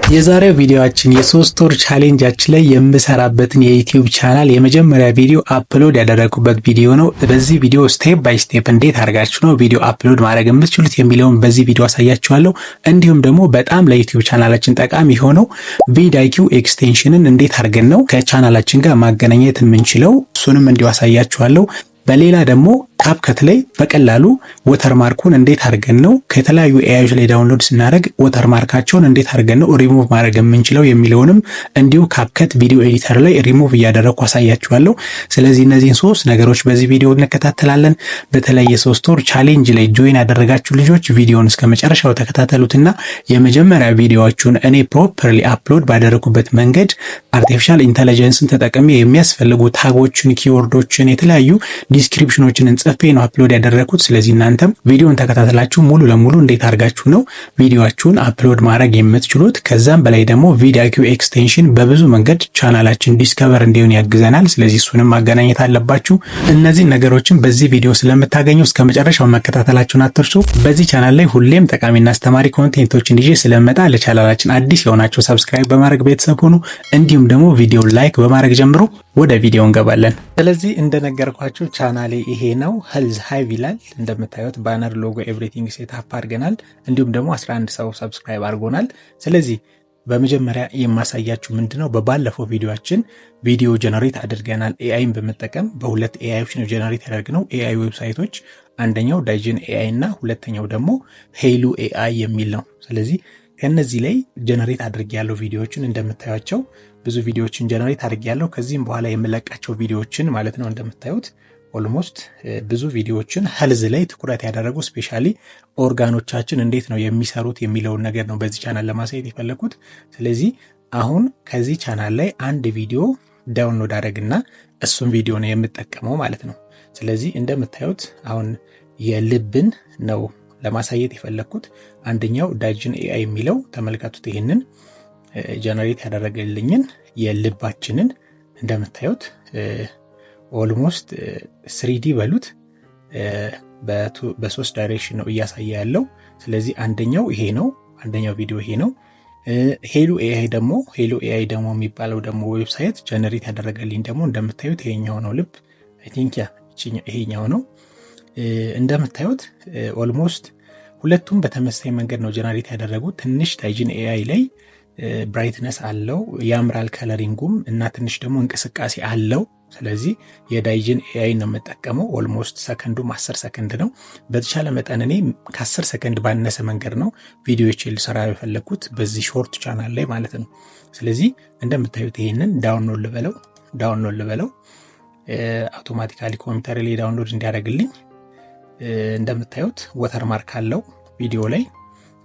የዛሬው ቪዲዮአችን የሶስት ወር ቻሌንጃችን ላይ የምሰራበትን የዩቲዩብ ቻናል የመጀመሪያ ቪዲዮ አፕሎድ ያደረኩበት ቪዲዮ ነው። በዚህ ቪዲዮ ስቴፕ ባይ ስቴፕ እንዴት አድርጋችሁ ነው ቪዲዮ አፕሎድ ማድረግ የምትችሉት የሚለውን በዚህ ቪዲዮ አሳያችኋለሁ። እንዲሁም ደግሞ በጣም ለዩቲዩብ ቻናላችን ጠቃሚ የሆነው ቪድአይኪው ኤክስቴንሽንን እንዴት አድርገን ነው ከቻናላችን ጋር ማገናኘት የምንችለው እሱንም እንዲሁ አሳያችኋለሁ። በሌላ ደግሞ ካፕከት ላይ በቀላሉ ወተርማርኩን እንዴት አድርገን ነው ከተለያዩ ኤአይዎች ላይ ዳውንሎድ ስናደርግ ወተርማርካቸውን እንዴት አድርገን ነው ሪሙቭ ማድረግ የምንችለው የሚለውንም እንዲሁ ካፕከት ቪዲዮ ኤዲተር ላይ ሪሙቭ እያደረግኩ አሳያችኋለሁ። ስለዚህ እነዚህን ሶስት ነገሮች በዚህ ቪዲዮ እንከታተላለን። በተለይ የሶስት ወር ቻሌንጅ ላይ ጆይን ያደረጋችሁ ልጆች ቪዲዮውን እስከ መጨረሻው ተከታተሉትና የመጀመሪያ ቪዲዮአችሁን እኔ ፕሮፐርሊ አፕሎድ ባደረኩበት መንገድ አርቲፊሻል ኢንተለጀንስን ተጠቅሜ የሚያስፈልጉ ታጎችን፣ ኪወርዶችን፣ የተለያዩ ዲስክሪፕሽኖችን ጽፌ ነው አፕሎድ ያደረኩት። ስለዚህ እናንተም ቪዲዮን ተከታተላችሁ ሙሉ ለሙሉ እንዴት አድርጋችሁ ነው ቪዲዮአችሁን አፕሎድ ማድረግ የምትችሉት። ከዛም በላይ ደግሞ ቪድአይኪው ኤክስቴንሽን በብዙ መንገድ ቻናላችን ዲስከቨር እንዲሆን ያግዘናል። ስለዚህ እሱንም ማገናኘት አለባችሁ። እነዚህ ነገሮችን በዚህ ቪዲዮ ስለምታገኙ እስከ መጨረሻው መከታተላችሁን አትርሱ። በዚህ ቻናል ላይ ሁሌም ጠቃሚና አስተማሪ ኮንቴንቶችን ይዤ ስለመጣ ለቻናላችን አዲስ የሆናችሁ ሰብስክራይብ በማድረግ ቤተሰብ ሁኑ። እንዲሁም ደግሞ ቪዲዮ ላይክ በማድረግ ጀምሩ። ወደ ቪዲዮ እንገባለን። ስለዚህ እንደነገርኳችሁ ቻናሌ ይሄ ነው። ሄልዝ ሃይቭ ይላል። እንደምታዩት ባነር፣ ሎጎ፣ ኤቭሪቲንግ ሴት አፕ አድርገናል። እንዲሁም ደግሞ 11 ሰው ሰብስክራይብ አድርጎናል። ስለዚህ በመጀመሪያ የማሳያችሁ ምንድነው በባለፈው ቪዲዮአችን ቪዲዮ ጀነሬት አድርገናል። ኤአይን በመጠቀም በሁለት ኤአይዎች ነው ጀነሬት ያደርግነው ኤአይ ዌብሳይቶች፣ አንደኛው ዳይጅን ኤአይ እና ሁለተኛው ደግሞ ሄሉ ኤአይ የሚል ነው። ስለዚህ ከነዚህ ላይ ጀነሬት አድርጌያለሁ ቪዲዮዎችን እንደምታዩቸው ብዙ ቪዲዮዎችን ጀነሬት አድርጌያለሁ። ከዚህም በኋላ የምለቃቸው ቪዲዮዎችን ማለት ነው እንደምታዩት ኦልሞስት ብዙ ቪዲዮዎችን ሄልዝ ላይ ትኩረት ያደረጉ ስፔሻሊ ኦርጋኖቻችን እንዴት ነው የሚሰሩት የሚለውን ነገር ነው በዚህ ቻናል ለማሳየት የፈለኩት። ስለዚህ አሁን ከዚህ ቻናል ላይ አንድ ቪዲዮ ዳውንሎድ አደረግና እሱን ቪዲዮ ነው የምጠቀመው ማለት ነው። ስለዚህ እንደምታዩት አሁን የልብን ነው ለማሳየት የፈለኩት። አንደኛው ዳይጅን ኤአይ የሚለው ተመልከቱት። ይሄንን ጀነሬት ያደረገልኝን የልባችንን እንደምታዩት ኦልሞስት 3D በሉት በሶስት ዳይሬክሽን ነው እያሳየ ያለው። ስለዚህ አንደኛው ይሄ ነው፣ አንደኛው ቪዲዮ ይሄ ነው። ሄሉ ኤአይ ደግሞ የሚባለው ደግሞ ዌብሳይት ጀነሬት ያደረገልኝ ደግሞ እንደምታዩት ይሄኛው ነው። ልብ አይ ቲንክ ይሄኛው ነው። እንደምታዩት ኦልሞስት ሁለቱም በተመሳሳይ መንገድ ነው ጀነሬት ያደረጉት። ትንሽ ዳይጅን ኤአይ ላይ ብራይትነስ አለው፣ ያምራል ከለሪንጉም እና ትንሽ ደግሞ እንቅስቃሴ አለው። ስለዚህ የዳይጅን ኤአይ ነው የምጠቀመው። ኦልሞስት ሰከንዱም 10 ሰከንድ ነው። በተቻለ መጠን እኔ ከ10 ሰከንድ ባነሰ መንገድ ነው ቪዲዮዎችን ልሰራ የፈለኩት በዚህ ሾርት ቻናል ላይ ማለት ነው። ስለዚህ እንደምታዩት ይሄንን ዳውንሎድ ልበለው አውቶማቲካሊ ኮምፒውተር ላይ ዳውንሎድ እንዲያደርግልኝ። እንደምታዩት ወተርማርክ አለው፣ ቪዲዮ ላይ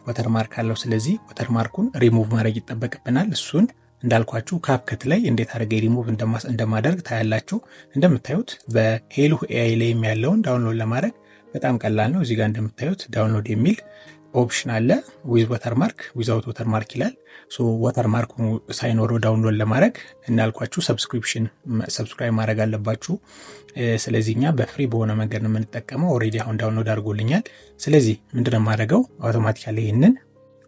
ወተርማርክ አለው። ስለዚህ ወተርማርኩን ሪሙቭ ማድረግ ይጠበቅብናል። እሱን እንዳልኳችሁ ካፕከት ላይ እንዴት አድርጌ ሪሙቭ እንደማደርግ ታያላችሁ። እንደምታዩት በሄሉ ኤአይ ላይ ያለውን ዳውንሎድ ለማድረግ በጣም ቀላል ነው። እዚህ ጋር እንደምታዩት ዳውንሎድ የሚል ኦፕሽን አለ። ዊዝ ወተርማርክ፣ ዊዛውት ወተርማርክ ይላል። ወተርማርኩ ሳይኖረው ዳውንሎድ ለማድረግ እንዳልኳችሁ ሰብስክራይብ ማድረግ አለባችሁ። ስለዚህ እኛ በፍሪ በሆነ መንገድ ነው የምንጠቀመው። ኦልሬዲ አሁን ዳውንሎድ አድርጎልኛል። ስለዚህ ምንድነው የማደርገው አውቶማቲካሊ ይሄንን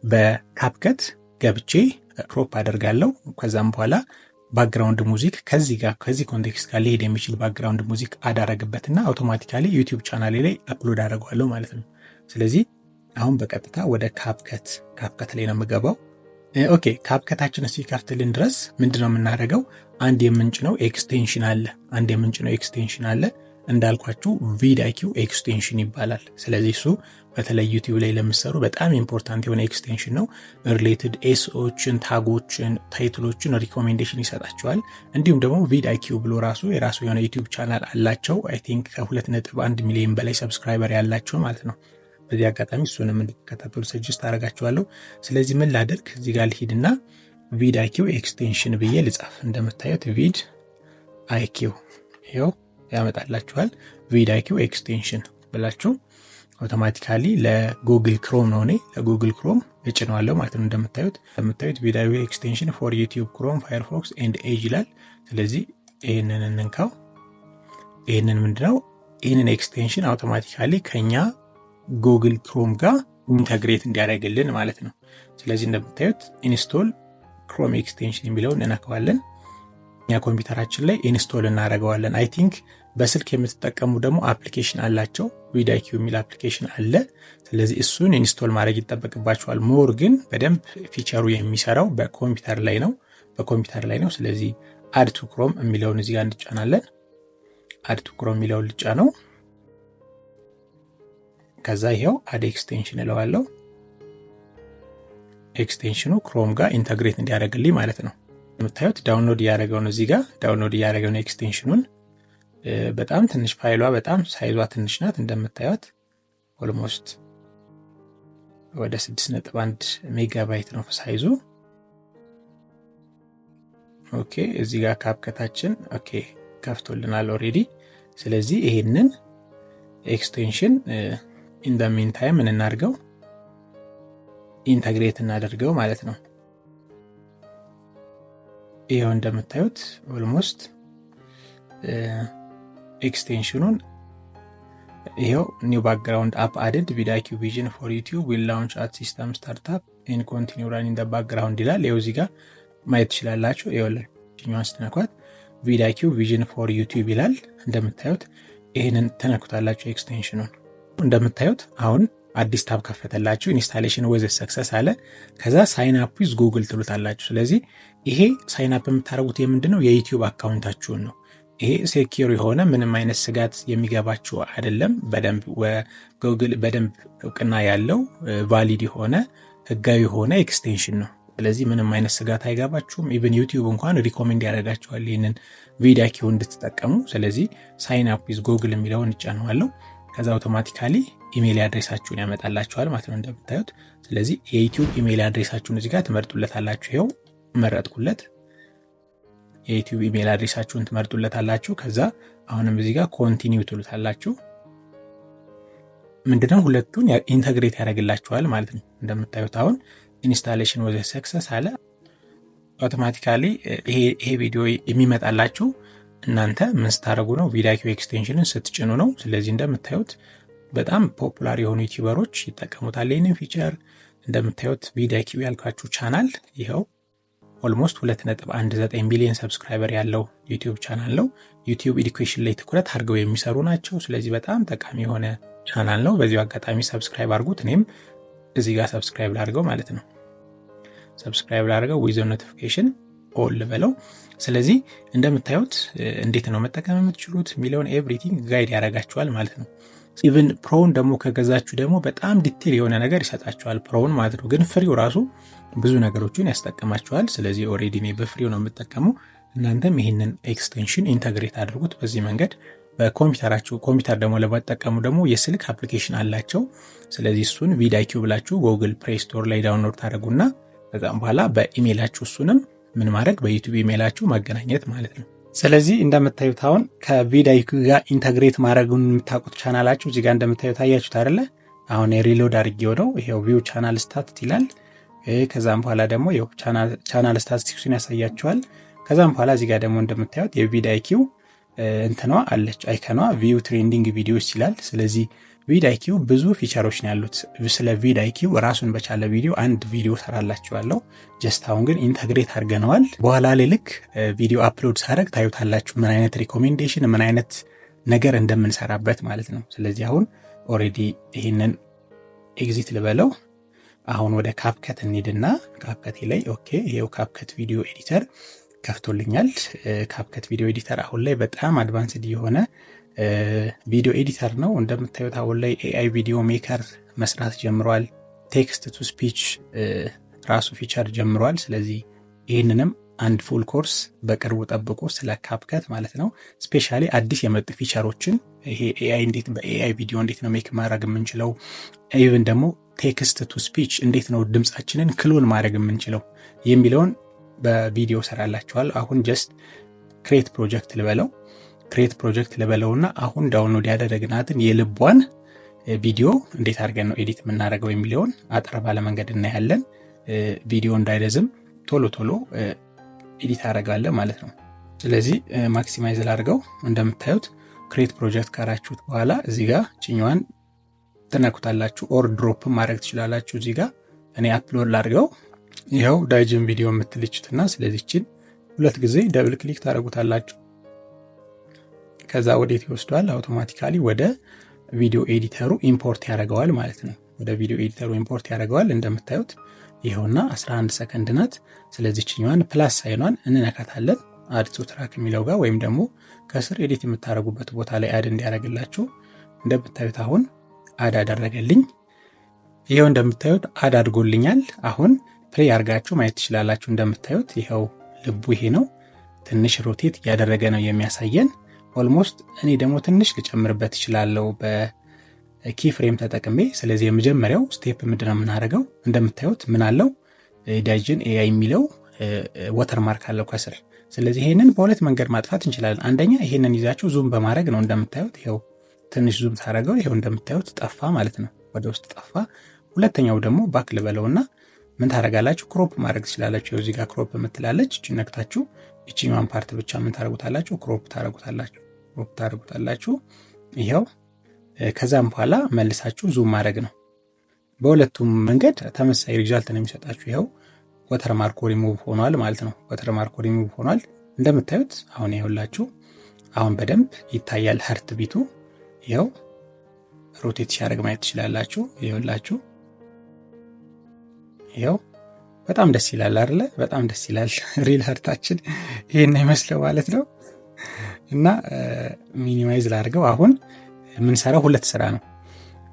በካፕከት ገብቼ ክሮፕ አደርጋለሁ። ከዛም በኋላ ባክግራውንድ ሙዚክ ከዚህ ኮንቴክስት ጋር ሊሄድ የሚችል ባክግራውንድ ሙዚክ አዳረግበትና አውቶማቲካሊ ዩቲዩብ ቻናሌ ላይ አፕሎድ አደርገዋለሁ ማለት ነው። ስለዚህ አሁን በቀጥታ ወደ ካፕከት ላይ ነው የምገባው። ኦኬ ካፕከታችን ሲከፍትልን ድረስ ምንድነው የምናደርገው? አንድ የምንጭነው ኤክስቴንሽን አለ። እንዳልኳችሁ ቪድአይኪው ኤክስቴንሽን ይባላል። ስለዚህ እሱ በተለይ ዩቲዩብ ላይ ለምትሰሩ በጣም ኢምፖርታንት የሆነ ኤክስቴንሽን ነው። ሪሌትድ ኤስኦችን፣ ታጎችን፣ ታይትሎችን ሪኮሜንዴሽን ይሰጣቸዋል። እንዲሁም ደግሞ ቪድአይኪው ብሎ የራሱ የሆነ ዩቲዩብ ቻናል አላቸው። አይ ቲንክ ከ2.1 ሚሊዮን በላይ ሰብስክራይበር ያላቸው ማለት ነው። በዚህ አጋጣሚ እሱንም እንድትከታተሉ ሰጀስት አደርጋችኋለሁ። ስለዚህ ምን ላደርግ እዚህ ጋር ልሂድና ቪድአይኪው ኤክስቴንሽን ብዬ ልጻፍ። እንደምታዩት ቪድአይኪው ይኸው ያመጣላችኋል። ቪድአይኪው ኤክስቴንሽን ብላችሁ አውቶማቲካሊ ለጉግል ክሮም ነው፣ እኔ ለጉግል ክሮም እጭነዋለሁ ማለት ነው። እንደምታዩት ቪድአይኪው ኤክስቴንሽን ፎር ዩቲዩብ ክሮም ፋየርፎክስ ኤንድ ኤጅ ይላል። ስለዚህ ይሄንን እንንካው። ይሄንን ምንድነው? ይሄንን ኤክስቴንሽን አውቶማቲካሊ ከኛ ጉግል ክሮም ጋር ኢንተግሬት እንዲያደርግልን ማለት ነው። ስለዚህ እንደምታዩት ኢንስቶል ክሮም ኤክስቴንሽን የሚለውን እንነካዋለን። እኛ ኮምፒውተራችን ላይ ኢንስቶል እናደርገዋለን። አይ ቲንክ በስልክ የምትጠቀሙ ደግሞ አፕሊኬሽን አላቸው፣ vidIQ የሚል አፕሊኬሽን አለ። ስለዚህ እሱን ኢንስቶል ማድረግ ይጠበቅባችኋል። ሞር ግን በደንብ ፊቸሩ የሚሰራው በኮምፒውተር ላይ ነው። ስለዚህ አድ ቱ ክሮም የሚለውን እዚህ ጋር እንጫናለን። አድ ቱ ክሮም የሚለውን ልጫነው። ከዛ ይሄው አድ ኤክስቴንሽን እለዋለሁ። ኤክስቴንሽኑ ክሮም ጋር ኢንተግሬት እንዲያደርግልኝ ማለት ነው። የምታዩት ዳውንሎድ እያደረገው ነው። እዚህ ጋር ዳውንሎድ እያደረገው ነው ኤክስቴንሽኑን። በጣም ትንሽ ፋይሏ በጣም ሳይዟ ትንሽ ናት። እንደምታዩት ኦልሞስት ወደ 6.1 ሜጋባይት ነው ሳይዙ። ኦኬ እዚህ ጋር ካፕከታችን ኦኬ ከፍቶልናል ኦሬዲ። ስለዚህ ይሄንን ኤክስቴንሽን ኢን ዘ ሚን ታይም ምን እናድርገው ኢንተግሬት እናደርገው ማለት ነው። ይሄው እንደምታዩት ኦልሞስት ኤክስቴንሽኑን ይሄው ኒው ባክግራውንድ አፕ አድድ vidIQ vision for YouTube will launch at system startup and continue running the background ይላል። ይሄው እዚህ ጋር ማየት ትችላላችሁ። ይሄው ለኛውን ስትነኳት vidIQ vision for YouTube ይላል። እንደምታዩት ይሄንን ተነኩታላችሁ ኤክስቴንሽኑን። እንደምታዩት አሁን አዲስ ታብ ከፈተላችሁ። ኢንስታሌሽን ወዘ ሰክሰስ አለ። ከዛ ሳይን አፕ ዊዝ ጉግል ትሉታላችሁ። ስለዚህ ይሄ ሳይን አፕ የምታደርጉት የምንድነው የዩቲዩብ አካውንታችሁን ነው። ይሄ ሴኪዩር የሆነ ምንም አይነት ስጋት የሚገባችሁ አይደለም። በደንብ ጉግል በደንብ እውቅና ያለው ቫሊድ የሆነ ህጋዊ የሆነ ኤክስቴንሽን ነው። ስለዚህ ምንም አይነት ስጋት አይገባችሁም። ኢቭን ዩቲዩብ እንኳን ሪኮሜንድ ያደርጋችኋል ይሄንን vidIQ እንድትጠቀሙ። ስለዚህ ሳይን አፕ ዊዝ ጉግል የሚለውን እጫነዋለሁ። ከዛ አውቶማቲካሊ ኢሜል አድሬሳችሁን ያመጣላችኋል ማለት ነው እንደምታዩት። ስለዚህ የዩቲዩብ ኢሜል አድሬሳችሁን እዚህ ጋር ትመርጡለታላችሁ። ይሄው መረጥኩለት። የዩቲዩብ ኢሜል አድሬሳችሁን ትመርጡለታላችሁ። ከዛ አሁንም እዚህ ጋር ኮንቲኒው ትሉታላችሁ። ምንድነው ሁለቱን ኢንተግሬት ያደርግላችኋል ማለት ነው። እንደምታዩት አሁን ኢንስታሌሽን ወዘ ሰክሰስ አለ። አውቶማቲካሊ ይሄ ቪዲዮ የሚመጣላችሁ እናንተ ምን ስታደርጉ ነው vidIQ ኤክስቴንሽንን ስትጭኑ ነው። ስለዚህ እንደምታዩት በጣም ፖፑላር የሆኑ ዩቲዩበሮች ይጠቀሙታል ይሄንን ፊቸር። እንደምታዩት vidIQ ያልኳችሁ ቻናል ይሄው ኦልሞስት 2.19 ሚሊዮን ሰብስክራይበር ያለው ዩቲዩብ ቻናል ነው። ዩቲዩብ ኤዱኬሽን ላይ ትኩረት አድርገው የሚሰሩ ናቸው። ስለዚህ በጣም ጠቃሚ የሆነ ቻናል ነው። በዚሁ አጋጣሚ ሰብስክራይብ አድርጉት። እኔም እዚህ ጋር ሰብስክራይብ ላድርገው ማለት ነው። ሰብስክራይብ ላድርገው ዊዝ ኖቲፊኬሽን ኦል በለው። ስለዚህ እንደምታዩት እንዴት ነው መጠቀም የምትችሉት ሚሊዮን ኤቭሪቲንግ ጋይድ ያደርጋችኋል ማለት ነው። ኢቭን ፕሮውን ደግሞ ከገዛችሁ ደግሞ በጣም ዲቴል የሆነ ነገር ይሰጣችኋል ፕሮውን ማለት ነው። ግን ፍሪው ራሱ ብዙ ነገሮችን ያስጠቅማችኋል። ስለዚህ ኦሬዲ እኔ በፍሪው ነው የምጠቀመው። እናንተም ይሄንን ኤክስቴንሽን ኢንተግሬት አድርጉት በዚህ መንገድ በኮምፒውተራችሁ። ኮምፒውተር ደግሞ ለማጠቀሙ ደግሞ የስልክ አፕሊኬሽን አላቸው። ስለዚህ እሱን vidIQ ብላችሁ ጉግል ፕሌይ ስቶር ላይ ዳውንሎድ ታደርጉና ከዛም በኋላ በኢሜይላችሁ እሱንም ምን ማድረግ በዩቲዩብ ኢሜይላችሁ ማገናኘት ማለት ነው። ስለዚህ እንደምታዩት አሁን ከvidIQ ጋር ኢንተግሬት ማድረጉን የምታውቁት ቻናላችሁ እዚህ ጋር እንደምታዩት አያችሁት አይደለ? አሁን ሪሎድ አድርጌው ነው። ይሄው ቪው ቻናል ስታት ይላል። ከዛም በኋላ ደግሞ ይሄው ቻናል ስታቲስቲክሱን ያሳያችኋል። ከዛም በኋላ እዚህ ጋር ደግሞ እንደምታዩት የvidIQ እንትኗ አለች አይከኗ ቪው ትሬንዲንግ ቪዲዮስ ይላል። ስለዚህ vidIQ ብዙ ፊቸሮች ነው ያሉት። ስለ vidIQ ራሱን በቻለ ቪዲዮ አንድ ቪዲዮ ሰራላችኋለሁ። ጀስት አሁን ግን ኢንተግሬት አድርገነዋል። በኋላ ላይ ልክ ቪዲዮ አፕሎድ ሳደርግ ታዩታላችሁ ምን አይነት ሪኮሜንዴሽን ምን አይነት ነገር እንደምንሰራበት ማለት ነው። ስለዚህ አሁን ኦሬዲ ይሄንን ኤግዚት ልበለው። አሁን ወደ ካፕከት እንሂድና ካፕከት ላይ ኦኬ ይሄው ካፕከት ቪዲዮ ኤዲተር ከፍቶልኛል። ካፕከት ቪዲዮ ኤዲተር አሁን ላይ በጣም አድቫንስድ የሆነ ቪዲዮ ኤዲተር ነው። እንደምታዩት አሁን ላይ AI ቪዲዮ ሜከር መስራት ጀምሯል። ቴክስት ቱ ስፒች ራሱ ፊቸር ጀምሯል። ስለዚህ ይህንንም አንድ ፉል ኮርስ በቅርቡ ጠብቁ ስለ ካፕከት ማለት ነው። ስፔሻሊ አዲስ የመጡ ፊቸሮችን ይሄ AI እንዴት በAI ቪዲዮ እንዴት ነው ሜክ ማድረግ የምንችለው፣ ኢቭን ደግሞ ቴክስት ቱ ስፒች እንዴት ነው ድምጻችንን ክሎን ማድረግ የምንችለው የሚለውን በቪዲዮ ሰራላችኋል። አሁን ጀስት ክሬት ፕሮጀክት ልበለውና አሁን ዳውንሎድ ያደረግናትን የልቧን ቪዲዮ እንዴት አድርገን ነው ኤዲት የምናደርገው የሚለውን አጠር ባለ መንገድ እናያለን። ቪዲዮ እንዳይረዝም ቶሎ ኤዲት አደርጋለሁ ማለት ነው። ስለዚህ ማክሲማይዝ ላድርገው። እንደምታዩት ክሬት ፕሮጀክት ካራችሁት በኋላ እዚህ ጋር ጭኛዋን ተነኩታላችሁ። ኦር ድሮፕ ማድረግ ትችላላችሁ። እዚህ ጋር እኔ አፕሎድ ላድርገው። ይኸው ዳይጅን ቪዲዮ የምትልችትና ስለዚህችን ሁለት ጊዜ ደብል ክሊክ ታደርጉታላችሁ። ከዛ ወዴት ይወስዷል? አውቶማቲካሊ ወደ ቪዲዮ ኤዲተሩ ኢምፖርት ያደርገዋል ማለት ነው። ወደ ቪዲዮ ኤዲተሩ ኢምፖርት ያደርገዋል። እንደምታዩት ይኸውና 11 ሰከንድ ናት። ስለዚህችኛዋን ፕላስ ሳይኗን እንነካታለን አድ ቱ ትራክ የሚለው ጋር ወይም ደግሞ ከስር ኤዲት የምታደርጉበት ቦታ ላይ አድ እንዲያደርግላችሁ። እንደምታዩት አሁን አድ አደረገልኝ። ይኸው እንደምታዩት አድ አድርጎልኛል። አሁን ፕሌይ አድርጋችሁ ማየት ትችላላችሁ። እንደምታዩት ይኸው ልቡ ይሄ ነው። ትንሽ ሮቴት እያደረገ ነው የሚያሳየን ኦልሞስት። እኔ ደግሞ ትንሽ ልጨምርበት እችላለሁ በኪ ፍሬም ተጠቅሜ። ስለዚህ የመጀመሪያው ስቴፕ ምንድነው የምናደርገው? እንደምታዩት ምን አለው ዳይጅን ኤአይ የሚለው ወተርማርክ አለው ከስር። ስለዚህ ይሄንን በሁለት መንገድ ማጥፋት እንችላለን። አንደኛ ይሄንን ይዛችሁ ዙም በማድረግ ነው። እንደምታዩት ይኸው ትንሽ ዙም ታደርገው ይኸው እንደምታዩት ጠፋ ማለት ነው፣ ወደ ውስጥ ጠፋ። ሁለተኛው ደግሞ ባክ ልበለውና ምን ታደርጋላችሁ? ክሮፕ ማድረግ ትችላላችሁ። እዚህ ጋር ክሮፕ የምትላለች እቺ ነክታችሁ እቺኛዋን ፓርት ብቻ ምን ታደርጉታላችሁ? ክሮፕ ታደርጉታላችሁ። ይኸው ከዛም በኋላ መልሳችሁ ዙም ማድረግ ነው። በሁለቱም መንገድ ተመሳሳይ ሪዛልት ነው የሚሰጣችሁ። ይኸው ወተርማርኩ ሪሙቭ ሆኗል ማለት ነው። ወተርማርኩ ሪሙቭ ሆኗል እንደምታዩት። አሁን ይኸውላችሁ አሁን በደንብ ይታያል ሀርት ቢቱ። ይኸው ሮቴት ሲያደርግ ማየት ትችላላችሁ። ይኸውላችሁ ይኸው በጣም ደስ ይላል አይደለ? በጣም ደስ ይላል። ሪል ሀርታችን ይሄን ይመስለው ማለት ነው። እና ሚኒማይዝ ላድርገው። አሁን የምንሰራው ሁለት ስራ ነው።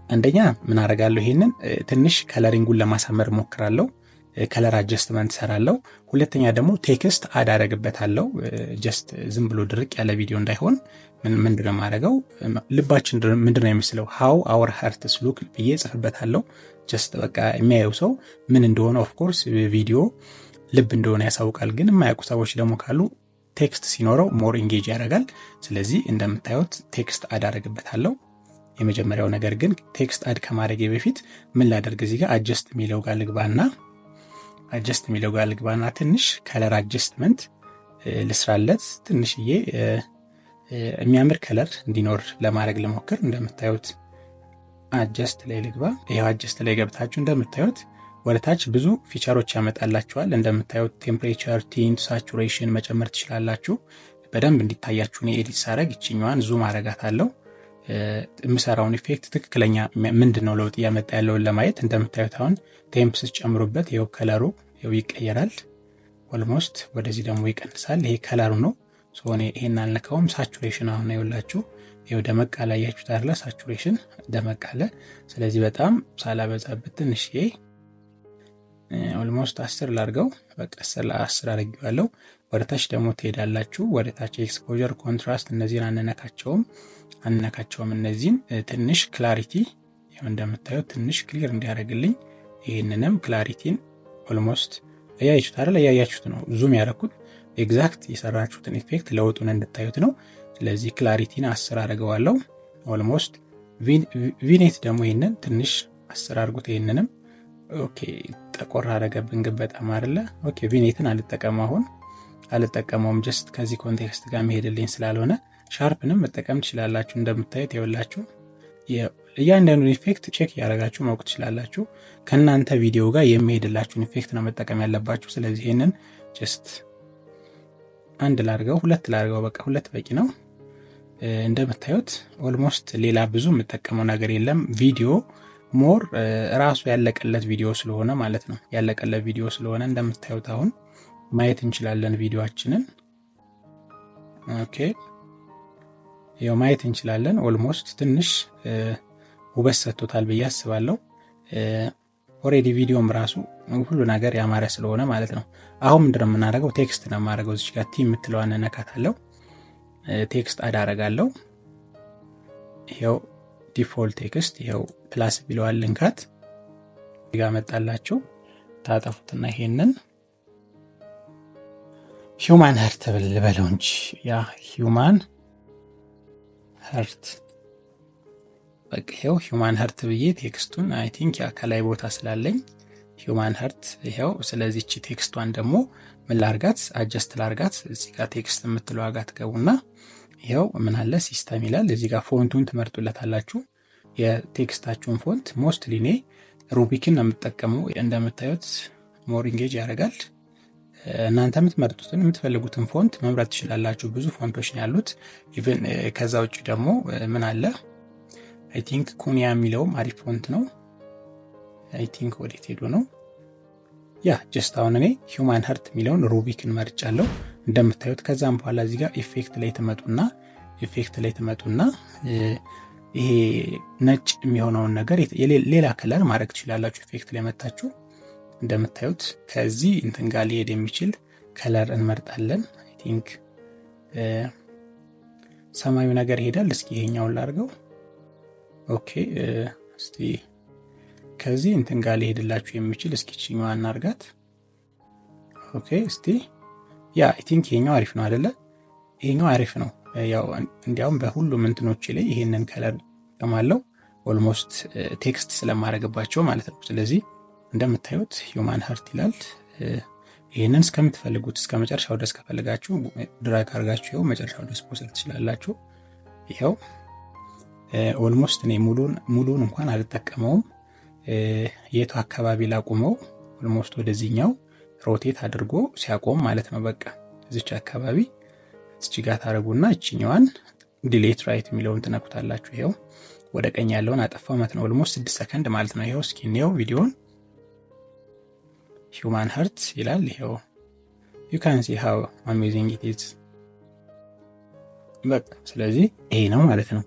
አንደኛ ምን አደርጋለሁ? ይሄንን ትንሽ ከለሪንጉን ለማሳመር ሞክራለሁ። ከለር አጀስትመንት ሰራለሁ። ሁለተኛ ደግሞ ቴክስት አድ አደርግበታለሁ። ጀስት ዝም ብሎ ድርቅ ያለ ቪዲዮ እንዳይሆን ምንድነው ማድረገው? ልባችን ምንድነው የሚመስለው ሃው አወር ሃርትስ ሉክ ብዬ ጽፍበታለሁ። ጀስት በቃ የሚያየው ሰው ምን እንደሆነ ኦፍ ኮርስ ቪዲዮ ልብ እንደሆነ ያሳውቃል። ግን የማያውቁ ሰዎች ደግሞ ካሉ ቴክስት ሲኖረው ሞር ኢንጌጅ ያደርጋል። ስለዚህ እንደምታዩት ቴክስት አድ አደርግበታለሁ። የመጀመሪያው ነገር ግን ቴክስት አድ ከማድረጌ በፊት ምን ላደርግ? እዚህ ጋር አጀስት የሚለው ጋር ልግባና ትንሽ ከለር አጀስትመንት ልስራለት። ትንሽዬ የሚያምር ከለር እንዲኖር ለማድረግ ልሞክር። እንደምታዩት አጀስት ላይ ልግባ። ይሄው አጀስት ላይ ገብታችሁ እንደምታዩት ወደታች ብዙ ፊቸሮች ያመጣላችኋል። እንደምታዩት ቴምፕሬቸር፣ ቲንት፣ ሳቹሬሽን መጨመር ትችላላችሁ። በደንብ እንዲታያችሁ እኔ ኤዲት ሳረግ ይችኛዋን ዙም አረጋታለሁ። የምሰራውን ኢፌክት ትክክለኛ ምንድነው ለውጥ ያመጣ ያለውን ለማየት እንደምታዩት አሁን ቴምፕ ስትጨምሩበት ይሄው ከለሩ ይሄው ይቀየራል። ኦልሞስት ወደዚህ ደግሞ ይቀንሳል። ይሄ ከለሩ ነው። ሶኔ ይሄን አልነካውም። ሳቹሬሽን አሁን ይኸውላችሁ ይሄው ደመቅ አለ። ያያችሁት አይደለ? ሳቹሬሽን ደመቅ አለ። ስለዚህ በጣም ሳላበዛበት ትንሽዬ ኦልሞስት 10 ላድርገው። በቃ 10 አድርጌዋለሁ። ወደታች ደግሞ ትሄዳላችሁ። ወደታች ኤክስፖዠር፣ ኮንትራስት እነዚህን አንነካቸውም። እነዚህን ትንሽ ክላሪቲ ይሄው እንደምታዩት ትንሽ ክሊር እንዲያደርግልኝ ይሄንንም ክላሪቲን ኦልሞስት ያያችሁት አይደል? ያያችሁት ነው ዙም ያደረኩት። ኤግዛክት የሰራችሁትን ኢፌክት ለውጡን እንድታዩት ነው። ስለዚህ ክላሪቲን 10 አደርገዋለሁ። ኦልሞስት ቪኔት ደግሞ ይሄንን ትንሽ 10 አድርጉት። ይሄንንም ኦኬ ጠቆር አደረገብን ግን በጣም አይደለ? ኦኬ ቪኔትን አልጠቀመውም ጀስት ከዚህ ኮንቴክስት ጋር መሄድልኝ ስላልሆነ ሻርፕንም መጠቀም ትችላላችሁ። እንደምታዩት ይኸውላችሁ እያንዳንዱን ኢፌክት ቼክ ያደረጋችሁ ማወቅ ትችላላችሁ። ከናንተ ቪዲዮ ጋር የሚሄድላችሁን ኢፌክት ነው መጠቀም ያለባችሁ። ስለዚህ ይሄንን ጀስት 1 ላድርገው፣ 2 ላድርገው። በቃ 2 በቂ ነው። እንደምታዩት ኦልሞስት ሌላ ብዙ የምጠቀመው ነገር የለም። ቪዲዮ ሞር ራሱ ያለቀለት ቪዲዮ ስለሆነ ማለት ነው። ያለቀለት ቪዲዮ ስለሆነ እንደምታዩት አሁን ማየት እንችላለን ቪዲዮአችንን። ኦኬ ያው ማየት እንችላለን። ኦልሞስት ትንሽ ውበት ሰጥቶታል ብዬ አስባለሁ። ኦሬዲ ቪዲዮም ራሱ ሁሉ ነገር ያማረ ስለሆነ ማለት ነው። አሁን ምንድነው የምናደርገው? ቴክስት ነው የማደርገው። እዚህ ጋር ቲ የምትለዋን ነካታለሁ። ቴክስት አዳረጋለሁ። ይሄው ዲፎልት ቴክስት ይሄው ፕላስ ቢለዋል ልንካት ጋር መጣላችሁ። ታጠፉትና ይሄንን ሂዩማን ሀርት በለው እንጂ ያ ሂዩማን ሀርት በቃ ይሄው ሂዩማን ሀርት ብዬ ቴክስቱን አይ ቲንክ ያ ከላይ ቦታ ስላለኝ ሂዩማን ሀርት ይሄው። ስለዚህ እቺ ቴክስቷን ደግሞ ምን ላርጋት? አጀስት ላርጋት። እዚህ ጋር ቴክስት የምትለው ጋር ትገቡና ይሄው ምን አለ ሲስተም ይላል። እዚህ ጋር ፎንቱን ትመርጡለታላችሁ። የቴክስታችሁን ፎንት ሞስትሊ እኔ ሩቢክን ነው የምጠቀመው። እንደምታዩት ሞር ኢንጌጅ ያደርጋል። እናንተ የምትፈልጉትን ፎንት መምረጥ ትችላላችሁ። ብዙ ፎንቶች ነው ያሉት። ኢቭን ከዛ ውጭ ደግሞ ምን አለ አይ ቲንክ ኩኒያ የሚለውም አሪፍ ፎንት ነው። አይ ቲንክ ወዴት ሄዶ ነው ያ ጀስት አሁን እኔ ሂውማን ሀርት የሚለውን ሩቢክን መርጫለሁ እንደምታዩት። ከዛም በኋላ እዚህ ጋር ኢፌክት ላይ ትመጡና ይሄ ነጭ የሚሆነውን ነገር ሌላ ከለር ማድረግ ትችላላችሁ። ኢፌክት ላይ መታችሁ እንደምታዩት ከዚህ እንትን ጋር ሊሄድ የሚችል ከለር እንመርጣለን። አይ ቲንክ ሰማያዊ ነገር ይሄዳል። እስኪ ይሄኛውን ላድርገው። ኦኬ እስቲ ከዚህ እንትን ጋር ሊሄድላችሁ የሚችል እስኪ ቺኛዋን እናርጋት። ኦኬ እስቲ ያ አይ ቲንክ ይሄኛው አሪፍ ነው አይደለ? ይሄኛው አሪፍ ነው። ያው እንዲያውም በሁሉም እንትኖች ላይ ይሄንን ከለር ተማለው ኦልሞስት ቴክስት ስለማረግባቸው ማለት ነው። ስለዚህ እንደምታዩት ሂውማን ሀርት ይላል። ይሄንን እስከምትፈልጉት እስከ መጨረሻው ድረስ ከፈለጋችሁ ድራግ አድርጋችሁ ይሄው መጨረሻው ድረስ መውሰድ ትችላላችሁ። ይሄው ኦልሞስት እኔ ሙሉን እንኳን አልጠቀመውም። የቱ አካባቢ ላቁመው ኦልሞስት ወደዚህኛው ሮቴት አድርጎ ሲያቆም ማለት ነው። በቃ እዚች አካባቢ እዚች ጋር ታረጉና እቺኛዋን ዲሌት ራይት የሚለውን ትነኩታላችሁ። ይሄው ወደ ቀኝ ያለውን አጠፋው ማለት ነው። ኦልሞስት 6 ሰከንድ ማለት ነው። ይሄው እስኪ ነው ቪዲዮን ሂውማን ሀርት ይላል። ይሄው you can see how amazing it is። በቃ ስለዚህ ይሄ ነው ማለት ነው።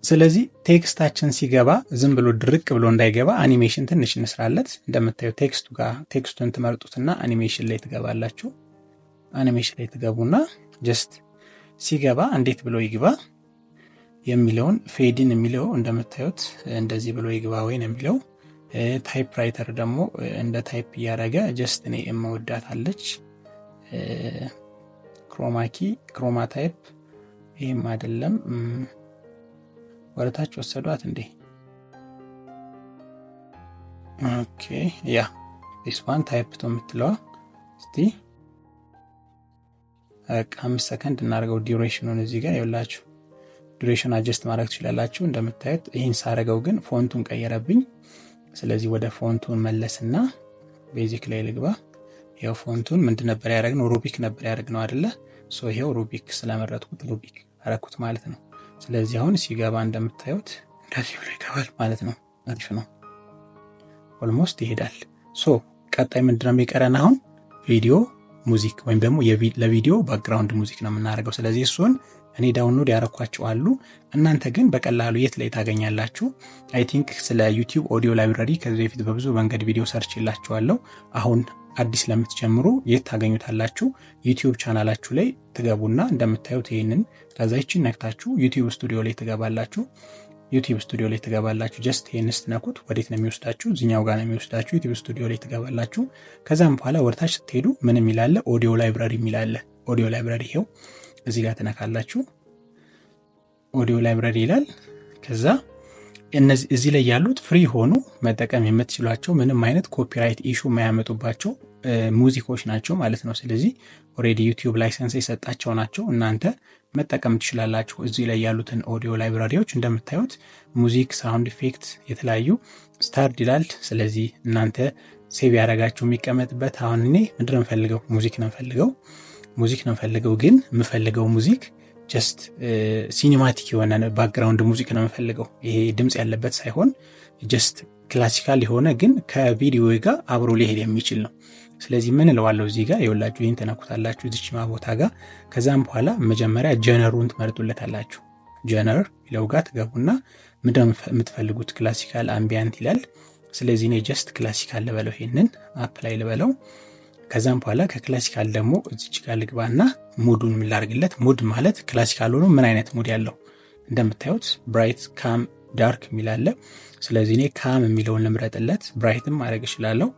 ስለዚህ ቴክስታችን ሲገባ ዝም ብሎ ድርቅ ብሎ እንዳይገባ አኒሜሽን ትንሽ እንስራለት። እንደምታዩ ቴክስቱን ትመርጡትና አኒሜሽን ላይ ትገባላችሁ። አኒሜሽን ላይ ትገቡና ጀስት ሲገባ እንዴት ብሎ ይግባ የሚለውን ፌድን የሚለው እንደምታዩት እንደዚህ ብሎ ይግባ ወይ ነው የሚለው። ታይፕ ራይተር ደግሞ እንደ ታይፕ እያደረገ ጀስት እኔ የምወዳት አለች ክሮማ ታይፕ። ይሄም አይደለም ወረታች ወሰዷት እንዴ? ኦኬ ያ this one ታይፕ ቶ የምትለዋ እስቲ 5 ሰከንድ እናደርገው። ዲዩሬሽኑን እዚህ ጋር ይኸውላችሁ ዱሬሽን አጀስት ማድረግ ትችላላችሁ። እንደምታዩት ይሄን ሳረገው ግን ፎንቱን ቀየረብኝ። ስለዚህ ወደ ፎንቱን መለስና ቤዚክ ላይ ልግባ። ይሄው ፎንቱን ምንድን ነበር ያደረግነው? ሩቢክ ነበር ያደረግነው አይደለ? ሶ ይሄው ሩቢክ ስለመረጥኩት ሩቢክ አረኩት ማለት ነው። ስለዚህ አሁን ሲገባ እንደምታዩት እንደዚህ ብሎ ይገባል ማለት ነው። አሪፍ ነው። ኦልሞስት ይሄዳል። ሶ ቀጣይ ምንድነው የሚቀረን አሁን? ቪዲዮ ሙዚክ ወይም ደግሞ ለቪዲዮ ባክግራውንድ ሙዚክ ነው የምናደርገው። ስለዚህ እሱን እኔ ዳውንሎድ ያረኳቸው አሉ። እናንተ ግን በቀላሉ የት ላይ ታገኛላችሁ? አይ ቲንክ ስለ ዩቲዩብ ኦዲዮ ላይብራሪ ከዚህ በፊት በብዙ መንገድ ቪዲዮ ሰርች ይላችኋለሁ። አሁን አዲስ ለምትጀምሩ የት ታገኙታላችሁ? ዩቲዩብ ቻናላችሁ ላይ ትገቡና እንደምታዩት ይሄንን ከዛይችን ነክታችሁ ዩቲዩብ ስቱዲዮ ላይ ትገባላችሁ። ጀስት ይሄን ስትነኩት ወዴት ነው የሚወስዳችሁ? እዚህኛው ጋር ነው የሚወስዳችሁ። ዩቲዩብ ስቱዲዮ ላይ ትገባላችሁ። ከዛም በኋላ ወርታች ስትሄዱ ምን የሚላለ? ኦዲዮ ላይብራሪ የሚላለ። ኦዲዮ ላይብራሪ ይሄው እዚህ ጋር ትነካላችሁ። ኦዲዮ ላይብራሪ ይላል። ከዛ እነዚህ እዚህ ላይ ያሉት ፍሪ ሆኑ መጠቀም የምትችሏቸው ምንም አይነት ኮፒራይት ኢሹ የማያመጡባቸው ሙዚኮች ናቸው ማለት ነው። ስለዚህ ኦሬዲ ዩቲዩብ ላይሰንስ የሰጣቸው ናቸው። እናንተ መጠቀም ትችላላችሁ። እዚህ ላይ ያሉትን ኦዲዮ ላይብራሪዎች እንደምታዩት ሙዚክ፣ ሳውንድ ኢፌክት፣ የተለያዩ ስታርድ ይላል። ስለዚህ እናንተ ሴቭ ያደረጋችሁ የሚቀመጥበት አሁን እኔ ምንድነው የምፈልገው? ሙዚክ ነው የምፈልገው። ግን የምፈልገው ሙዚክ ጀስት ሲኒማቲክ የሆነ ባክግራውንድ ሙዚክ ነው የምፈልገው። ይሄ ድምጽ ያለበት ሳይሆን ጀስት ክላሲካል የሆነ ግን ከቪዲዮ ጋር አብሮ ሊሄድ የሚችል ነው። ስለዚህ ምን እለዋለሁ? እዚህ ጋር ይኸውላችሁ ይሄን ተነኩታላችሁ እዚህማ ቦታ ጋር። ከዛም በኋላ መጀመሪያ ጀነሩን ትመርጡለታላችሁ። ጀነር ይለው ጋር ትገቡና ምንድነው የምትፈልጉት? ክላሲካል አምቢያንት ይላል። ስለዚህ እኔ ጀስት ክላሲካል ልበለው፣ ይሄንን አፕላይ ልበለው። ከዛም በኋላ ከክላሲካል ደግሞ እዚች ጋር ልግባና ሙዱን ምን ላድርግለት? ሙድ ማለት ክላሲካል ሆኖ ምን አይነት ሙድ ያለው እንደምታዩት ብራይት፣ ካም፣ ዳርክ የሚላለ። ስለዚህ እኔ ካም የሚለውን ልምረጥለት። ብራይትም ማድረግ እችላለሁ።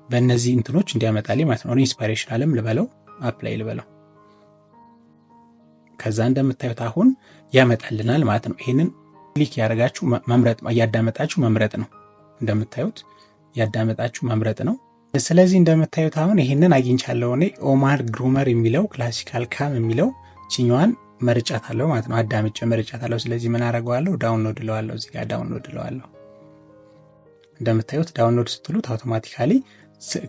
በእነዚህ እንትኖች እንዲያመጣልኝ ማለት ነው። ኢንስፓይሬሽናልም ልበለው፣ አፕላይ ልበለው። ከዛ እንደምታዩት አሁን ያመጣልናል ማለት ነው። ይሄንን ክሊክ ያደርጋችሁ መምረጥ ያዳመጣችሁ መምረጥ ነው። እንደምታዩት ያዳመጣችሁ መምረጥ ነው። ስለዚህ እንደምታዩት አሁን ይሄንን አግኝቻለሁ እኔ ኦማር ግሩመር የሚለው ክላሲካል ካም የሚለው ቺኛዋን መርጫታለሁ ማለት ነው። አዳምጬ መርጫታለሁ። ስለዚህ ምን አደርገዋለሁ? ዳውንሎድ እለዋለሁ። እዚህ ጋር ዳውንሎድ እለዋለሁ። እንደምታዩት ዳውንሎድ ስትሉት አውቶማቲካሊ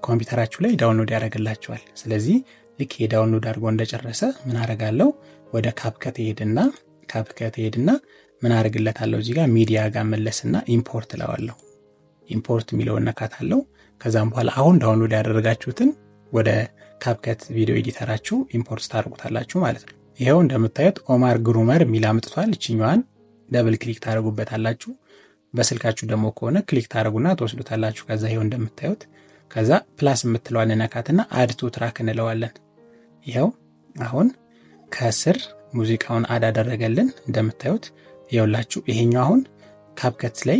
ኮምፒውተራችሁ ላይ ዳውንሎድ ያደርግላችኋል። ስለዚህ ልክ የዳውንሎድ አድርጎ እንደጨረሰ ምን አደርጋለሁ ወደ ካፕከት ሄድና ምን አደርግለታለሁ እዚህ ጋር ሚዲያ ጋር መለስና ኢምፖርት እለዋለሁ። ኢምፖርት የሚለውን ነካታለሁ። ከዛም በኋላ አሁን ዳውንሎድ ያደረጋችሁትን ወደ ካፕከት ቪዲዮ ኤዲተራችሁ ኢምፖርት ታደርጉታላችሁ ማለት ነው። ይሄው እንደምታዩት ኦማር ግሩመር የሚል አምጥቷል። እችኛዋን ደብል ክሊክ ታደርጉበታላችሁ። በስልካችሁ ደግሞ ከሆነ ክሊክ ታደርጉና ትወስዱታላችሁ። ከዛ ይሄው እንደምታዩት ከዛ ፕላስ የምትለዋን ነካትና አድ ቱ ትራክ እንለዋለን። ይሄው አሁን ከስር ሙዚቃውን አድ አደረገልን እንደምታዩት። ይኸውላችሁ ይሄኛው አሁን ካፕከት ላይ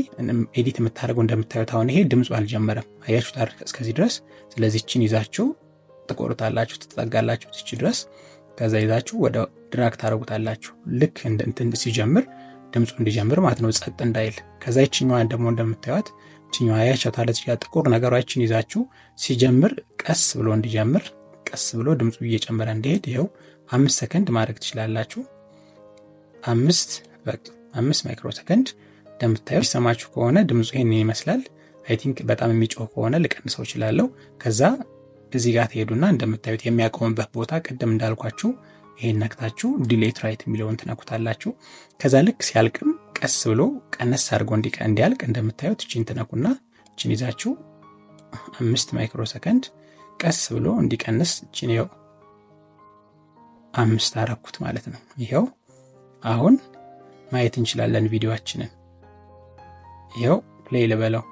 ኤዲት የምታደርጉ እንደምታዩት አሁን ይሄ ድምፁ አልጀመረም። አያችሁ ታሪክ እስከዚህ ድረስ። ስለዚህ እቺን ይዛችሁ ትቆርጣላችሁ፣ ትጠጋላችሁ እቺ ድረስ። ከዛ ይዛችሁ ወደ ድራግ ታደርጉታላችሁ። ልክ እንትን ሲጀምር ድምፁ እንዲጀምር ማለት ነው፣ ጸጥ እንዳይል። ከዛ ይችኛዋን ደግሞ እንደምታዩት እቺኛዋ አያችሁ ታለች ጥቁር ነገሯችን ይዛችሁ ሲጀምር ቀስ ብሎ እንዲጀምር፣ ቀስ ብሎ ድምፁ እየጨመረ እንዲሄድ ይሄው 5 ሰከንድ ማድረግ ትችላላችሁ። 5 ማይክሮ ሰከንድ እንደምታዩት። ሲሰማችሁ ከሆነ ድምፁ ይሄንን ይመስላል። አይ ቲንክ በጣም የሚጮህ ከሆነ ልቀንሰው እችላለሁ። ከዛ እዚህ ጋር ትሄዱና እንደምታዩት የሚያቆምበት ቦታ ቅድም እንዳልኳችሁ ይሄን ነክታችሁ ዲሌት ራይት የሚለውን ትነኩታላችሁ። ከዛ ልክ ሲያልቅም ቀስ ብሎ ቀነስ አድርጎ እንዲያልቅ እንደምታዩት እቺን ትነኩና እቺን ይዛችሁ 5 ማይክሮ ሰከንድ ቀስ ብሎ እንዲቀንስ እቺን ይኸው 5 አረኩት ማለት ነው። ይኸው አሁን ማየት እንችላለን ቪዲዮአችንን። ይኸው ፕሌይ ልበለው።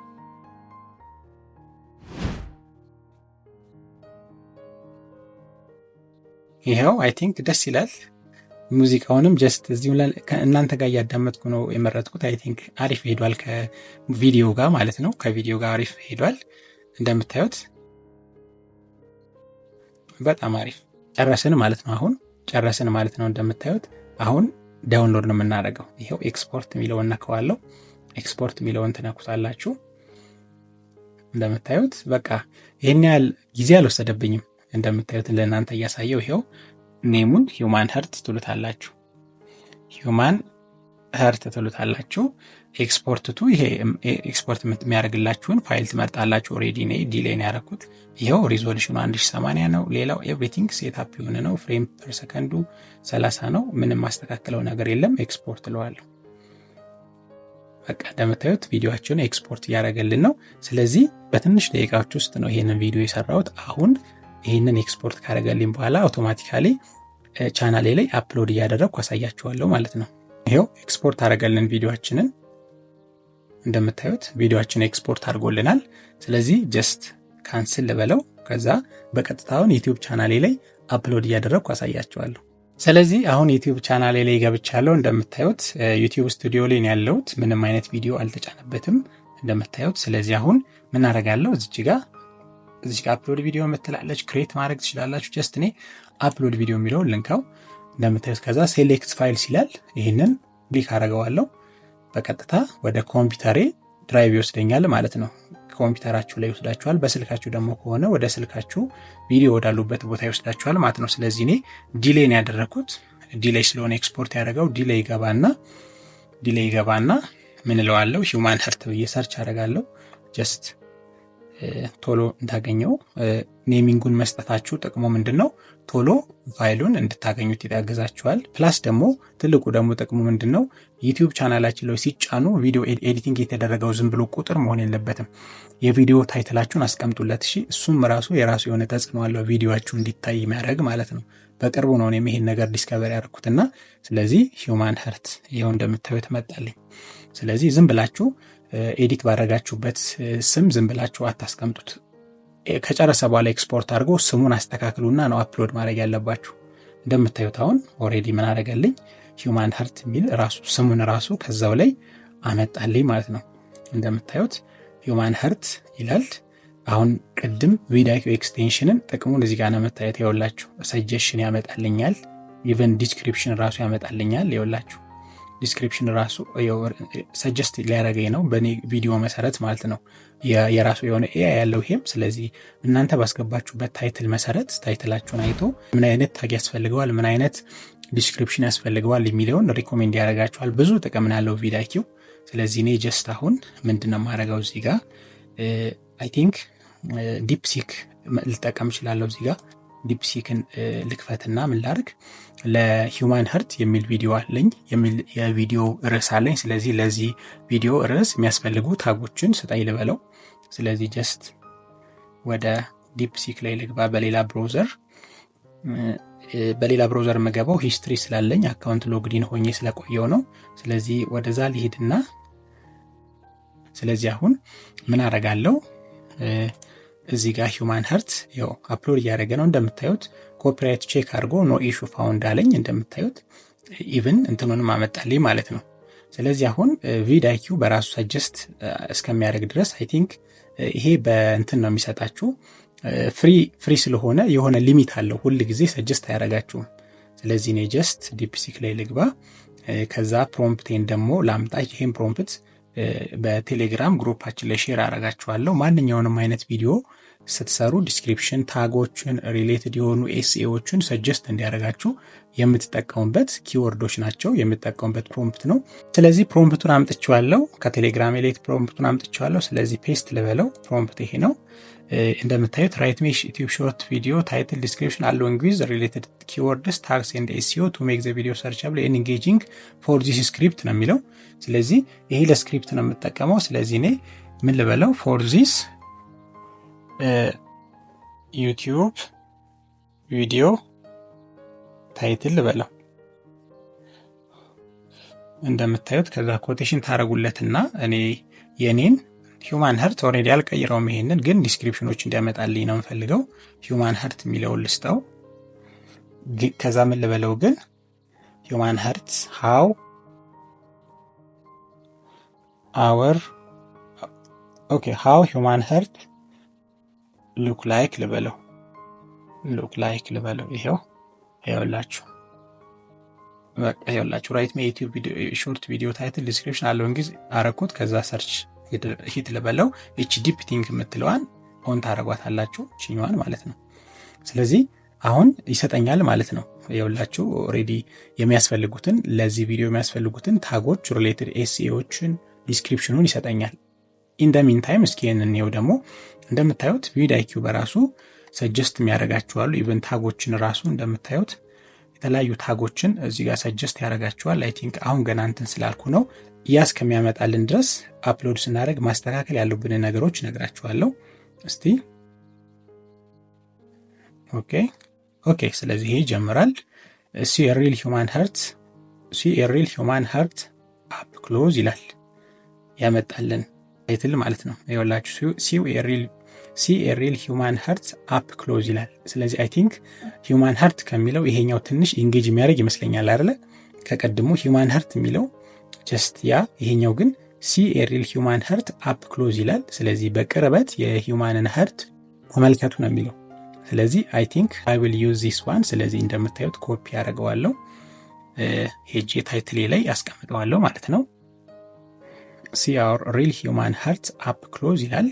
ይኸው አይ ቲንክ ደስ ይላል። ሙዚቃውንም ጀስት እዚሁ እናንተ ጋር እያዳመጥኩ ነው የመረጥኩት። አይ ቲንክ አሪፍ ሄዷል ከቪዲዮ ጋር ማለት ነው። ከቪዲዮ ጋር አሪፍ ሄዷል እንደምታዩት በጣም አሪፍ። ጨረስን ማለት ነው። አሁን ጨረስን ማለት ነው። እንደምታዩት አሁን ዳውንሎድ ነው የምናደርገው። ይሄው ኤክስፖርት የሚለውን ነካዋለሁ። ኤክስፖርት የሚለውን ትነኩታላችሁ። እንደምታዩት በቃ ይሄን ያህል ጊዜ አልወሰደብኝም። እንደምታዩት ለእናንተ እያሳየው ይሄው ኔሙን ሂውማን ሀርት ትሉታላችሁ። ሂውማን ሀርት ትሉታላችሁ። ኤክስፖርት ቱ ይሄ ኤክስፖርት የሚያደርግላችሁን ፋይል ትመርጣላችሁ። ኦሬዲ ነው ዲሌይ ነው ያደረኩት። ይሄው ሪዞሉሽኑ 1080 ነው። ሌላው ኤቭሪቲንግ ሴትአፕ የሆነ ነው። ፍሬም ፐር ሰከንዱ 30 ነው። ምንም ማስተካከለው ነገር የለም። ኤክስፖርት እለዋለሁ። በቃ እንደምታዩት ቪዲዮአችንን ኤክስፖርት እያደረገልን ነው። ስለዚህ በትንሽ ደቂቃዎች ውስጥ ነው ይሄንን ቪዲዮ የሰራሁት። አሁን ይሄንን ኤክስፖርት ካደረገልኝ በኋላ አውቶማቲካሊ ቻናሌ ላይ አፕሎድ እያደረግኩ አሳያችኋለሁ ማለት ነው። ይሄው ኤክስፖርት አደረገልን ቪዲዮአችንን። እንደምታዩት ቪዲዮአችን ኤክስፖርት አድርጎልናል። ስለዚህ ጀስት ካንስል ልበለው። ከዛ በቀጥታውን ዩቲዩብ ቻናሌ ላይ አፕሎድ እያደረግኩ አሳያችኋለሁ። ስለዚህ አሁን ዩቲዩብ ቻናሌ ላይ ገብቻለሁ። እንደምታዩት ዩቲዩብ ስቱዲዮ ላይ ነው ያለሁት። ምንም አይነት ቪዲዮ አልተጫነበትም እንደምታዩት። ስለዚህ አሁን ምን አደርጋለሁ እዚህ ጋር አፕሎድ ቪዲዮ የምትላለች ክሬት ማድረግ ትችላላችሁ። ጀስት እኔ አፕሎድ ቪዲዮ የሚለውን ልንካው እንደምታዩት። ከዛ ሴሌክት ፋይልስ ይላል። ይህንን ክሊክ አደርገዋለሁ። በቀጥታ ወደ ኮምፒውተሬ ድራይቭ ይወስደኛል ማለት ነው። ኮምፒውተራችሁ ላይ ይወስዳችኋል። በስልካችሁ ደግሞ ከሆነ ወደ ስልካችሁ ቪዲዮ ወዳሉበት ቦታ ይወስዳችኋል ማለት ነው። ስለዚህ እኔ ዲሌይ ነው ያደረኩት። ዲሌይ ስለሆነ ኤክስፖርት ያደረገው ዲሌይ ገባና ምን እለዋለሁ ሂውማን ሀርት ብዬ ሰርች አደርጋለሁ። ጀስት ቶሎ እንዳገኘው ኔሚንጉን መስጠታችሁ ጥቅሙ ምንድነው? ቶሎ ፋይሉን እንድታገኙት ያግዛችኋል። ፕላስ ደግሞ ትልቁ ደግሞ ጥቅሙ ምንድነው? ዩቲዩብ ቻናላችን ላይ ሲጫኑ ቪዲዮ ኤዲቲንግ የተደረገው ዝም ብሎ ቁጥር መሆን የለበትም። የቪዲዮ ታይትላችሁን አስቀምጡለት። እሺ፣ እሱም ራሱ የራሱ የሆነ ተጽዕኖ አለው ቪዲዮአችሁ እንዲታይ የሚያደርግ ማለት ነው። በቅርቡ ነው እኔም ይሄን ነገር ዲስከቨር ያደረኩትና ስለዚህ ሂውማን ሀርት ይሄው እንደምታዩት መጣልኝ። ስለዚህ ዝም ብላችሁ ኤዲት ባደረጋችሁበት ስም ዝም ብላችሁ አታስቀምጡት። ከጨረሰ በኋላ ኤክስፖርት አድርጎ ስሙን አስተካክሉና ነው አፕሎድ ማድረግ ያለባችሁ። እንደምታዩት አሁን ኦሬዲ ምን አደረገልኝ ሂውማን ሀርት የሚል ራሱ ስሙን ራሱ ከዛው ላይ አመጣልኝ ማለት ነው። እንደምታዩት ሂውማን ሀርት ይላል። አሁን ቅድም ቪዲዮ ኤክስቴንሽንን ጥቅሙን እዚህ ጋር ነው መታየት። ይኸውላችሁ ሰጀሽን ያመጣልኛል። ኢቨን ዲስክሪፕሽን ራሱ ያመጣልኛል። ይኸውላችሁ ዲስክሪፕሽን ራሱ ሰጀስት ሊያደርገኝ ነው በኔ ቪዲዮ መሰረት ማለት ነው። የራሱ የሆነ ኤአይ ያለው ይሄም። ስለዚህ እናንተ ባስገባችሁበት ታይትል መሰረት ታይትላችሁን አይቶ ምን አይነት ታግ ያስፈልገዋል፣ ምን አይነት ዲስክሪፕሽን ያስፈልገዋል የሚለውን ሪኮሜንድ ያደርጋችኋል። ብዙ ጥቅም ያለው ቪዲዮ። ስለዚህ እኔ ጀስት አሁን ምንድነው ማድረገው እዚህ ጋር አይ ቲንክ ዲፕሲክ ልጠቀም እችላለሁ። እዚህ ጋር ዲፕሲክን ልክፈትና ምን ላድርግ ለሂውማን ሀርት የሚል ቪዲዮ አለኝ የሚል የቪዲዮ ርዕስ አለኝ። ስለዚህ ለዚህ ቪዲዮ ርዕስ የሚያስፈልጉ ታጎችን ስጠኝ ልበለው። ስለዚህ ጀስት ወደ ዲፕሲክ ላይ ልግባ በሌላ ብራውዘር የምገባው ሂስትሪ ስላለኝ አካውንት ሎግዲን ሆኜ ስለቆየው ነው። ስለዚህ ወደዛ ሊሄድና ስለዚህ አሁን ምን አደርጋለሁ እዚህ ጋር ሂውማን ሀርት ያው አፕሎድ እያደረገ ነው እንደምታዩት። ኮፒራይት ቼክ አድርጎ ኖ ኢሹ ፋውንድ አለኝ እንደምታዩት። ኢቭን እንትኑንም አመጣልኝ ማለት ነው። ስለዚህ አሁን ቪድአይኪው በራሱ ሰጀስት እስከሚያደርግ ድረስ አይ ቲንክ ይሄ በእንትን ነው የሚሰጣችሁ ፍሪ ስለሆነ የሆነ ሊሚት አለው። ሁል ጊዜ ሰጀስት አያደርጋችሁም። ስለዚህ እኔ ጀስት ዲፕሲክ ላይ ልግባ። ከዛ ፕሮምፕቴን ደግሞ ላምጣ። ይሄን ፕሮምፕት በቴሌግራም ግሩፓችን ላይ ሼር አደርጋችኋለሁ። ማንኛውንም አይነት ቪዲዮ ስትሰሩ ዲስክሪፕሽን ታጎችን ሪሌትድ የሆኑ ኤስኤዎችን ሰጀስት እንዲያደርጋችሁ የምትጠቀሙበት ኪወርዶች ናቸው። የምትጠቀሙበት ፕሮምፕት ነው። ስለዚህ ፕሮምፕቱን አምጥቼዋለሁ ከቴሌግራም ላይ ፕሮምፕቱን አምጥቼዋለሁ። ስለዚህ ፔስት ልበለው። ፕሮምፕት ይሄ ነው እንደምታዩት። ራይት ሜሽ ዩቲዩብ ሾርት ቪዲዮ ታይትል ዲስክሪፕሽን አሎንግ ዊዝ ሪሌትድ ኪወርድስ ታግስ ኤንድ ኤስኢኦ ቱ ሜክ ዘ ቪዲዮ ሰርቻብል ኤንድ ኢንጌጂንግ ፎር ዚስ ስክሪፕት ነው የሚለው። ስለዚህ ይሄ ለስክሪፕት ነው የምጠቀመው። ስለዚህ እኔ ምን ልበለው ፎር ዚስ ዩቲዩብ ቪዲዮ ታይትል ልበለው እንደምታዩት። ከዛ ኮቴሽን ታረጉለትና እኔ የኔን ሂውማን ሀርት ኦልሬዲ አልቀይረውም። ይሄንን ግን ዲስክሪፕሽኖች እንዲያመጣልኝ ነው የምፈልገው። ሂውማን ሀርት የሚለውን ልስጠው። ከዛ ምን ልበለው ግን ሂውማን ሀርት ሃው ሂውማን ሀርት ሉክ ላይክ ልበለው። ይኸውላችሁ ራይት ሜ ዩቲዩብ ሾርት ቪዲዮ ታይትል ዲስክሪፕሽን አለው እንግዲህ አረኩት። ከዛ ሰርች ሂት ልበለው። እቺ ዲፕ ቲንክ የምትለዋን ኦን ታረጓታላችሁ ቺኛዋን ማለት ነው። ስለዚህ አሁን ይሰጠኛል ማለት ነው። ይኸውላችሁ ኦሬዲ የሚያስፈልጉትን ለዚህ ቪዲዮ የሚያስፈልጉትን ታጎች ሪሌትድ ኤስኢኦችን ዲስክሪፕሽኑን ይሰጠኛል። ኢን ዘ ሚን ታይም እስኪ እንየው ደግሞ። እንደምታዩት ቪድአይኪው በራሱ ሰጀስት የሚያደርጋችኋሉ። ኢቨን ታጎችን ራሱ እንደምታዩት የተለያዩ ታጎችን እዚህ ጋር ሰጀስት ያደርጋችኋል። አይ ቲንክ አሁን ገና እንትን ስላልኩ ነው። ያ እስከሚያመጣልን ድረስ አፕሎድ ስናደርግ ማስተካከል ያሉብን ነገሮች ነግራችኋለሁ። እስቲ ኦኬ ስለዚህ ይሄ ይጀምራል። ሲ ኤ ሪል ሂውማን ሀርት አፕ ክሎዝ ይላል ያመጣልን ታይትል ማለት ነው። ይኸውላችሁ ሲ ኤ ሪል ሂውማን ሀርት አፕ ክሎዝ ይላል። ስለዚህ አይ ቲንክ ሂውማን ሀርት ከሚለው ይሄኛው ትንሽ ኢንጌጅ የሚያደርግ ይመስለኛል አይደለ? ከቀድሞ ሂውማን ሀርት የሚለው ጀስት ይሄኛው ግን ሲ ኤ ሪል ሂውማን ሀርት አፕ ክሎዝ ይላል። ስለዚህ በቅርበት የሂውማንን ሀርት ተመልከቱ ነው የሚለው። ስለዚህ አይ ቲንክ አይ ዊል ዩዝ ዚስ ዋን። ስለዚህ እንደምታዩት ኮፒ ያደርገዋለሁ ሄጄ ታይትሌ ላይ ያስቀምጠዋለሁ ማለት ነው። ሲ አወር ሪል ሂውማን ሀርት አፕ ክሎዝ ይላል።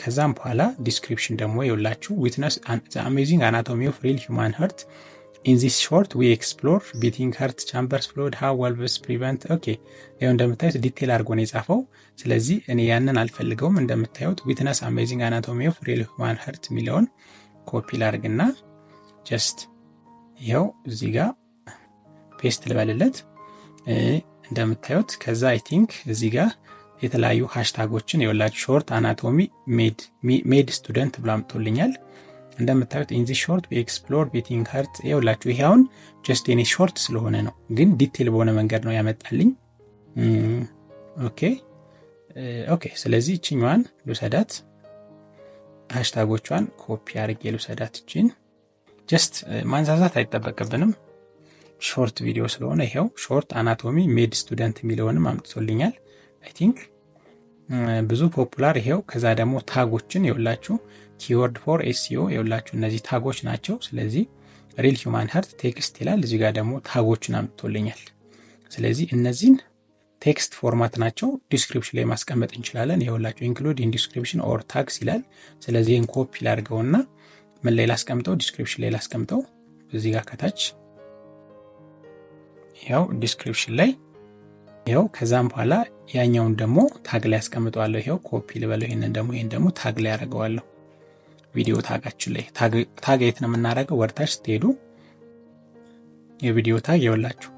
ከዛም በኋላ ዲስክሪፕሽን ደግሞ ይኸውላችሁ ዊትነስ ዘ አሜዚንግ አናቶሚ ኦፍ ሪል ሂውማን ሀርት ኢን ዚስ ሾርት ዊ ኤክስፕሎር ቢቲንግ ሀርት ቻምበርስ ፍሉድ ሃው ዋልቭስ ፕሪቨንት። ይኸው እንደምታዩት ዲቴል አድርጎ ነው የጻፈው። ስለዚህ እኔ ያንን አልፈልገውም። እንደምታዩት ዊትነስ አሜዚንግ አናቶሚ ኦፍ ሪል ሂውማን ሀርት የሚለውን ኮፒ ላድርግና ጀስት ይኸው እዚህ ጋር ፔስት ልበልለት እንደምታዩት። ከዛ አይ ቲንክ እዚህ ጋር የተለያዩ ሃሽታጎችን የወላችሁ ሾርት አናቶሚ ሜድ ስቱደንት ብሎ አምጥቶልኛል። እንደምታዩት ኢን ዚስ ሾርት ዊ ኤክስፕሎር ቢቲንግ ሀርት ይኸውላችሁ። ይሄ አሁን ጀስት የኔ ሾርት ስለሆነ ነው፣ ግን ዲቴል በሆነ መንገድ ነው ያመጣልኝ። ኦኬ ስለዚህ እችኛዋን ልውሰዳት፣ ሃሽታጎቿን ኮፒ አድርጌ ልውሰዳት። እችን ጀስት ማንዛዛት አይጠበቅብንም ሾርት ቪዲዮ ስለሆነ። ይሄው ሾርት አናቶሚ ሜድ ስቱደንት የሚለውንም አምጥቶልኛል። አይ ቲንክ ብዙ ፖፑላር ይሄው። ከዛ ደግሞ ታጎችን ይኸውላችሁ ኪወርድ ፎር ኤስኢኦ ይኸውላችሁ እነዚህ ታጎች ናቸው። ስለዚህ ሪል ሂውማን ሀርት ቴክስት ይላል። እዚህ ጋር ደግሞ ታጎችን አምጥቶልኛል። ስለዚህ እነዚህን ቴክስት ፎርማት ናቸው። ዲስክሪፕሽን ላይ ማስቀመጥ እንችላለን። ይኸውላችሁ ኢንክሉድ ኢን ዲስክሪፕሽን ኦር ታግስ ይላል። ስለዚህ ይህን ኮፒ ላድርገውና ምን ላይ ላስቀምጠው? ዲስክሪፕሽን ላይ ላስቀምጠው። እዚህ ጋር ከታች ያው ዲስክሪፕሽን ላይ ይሄው ከዛም በኋላ ያኛውን ደግሞ ታግ ላይ አስቀምጠዋለሁ። ይሄው ኮፒ ልበለው። ይሄን ደግሞ ታግ ላይ አደርገዋለሁ። ቪዲዮ ታጋችን ላይ ታግ የት ነው የምናደርገው? ወርታች ስትሄዱ የቪዲዮ ታግ ይኸውላችሁ፣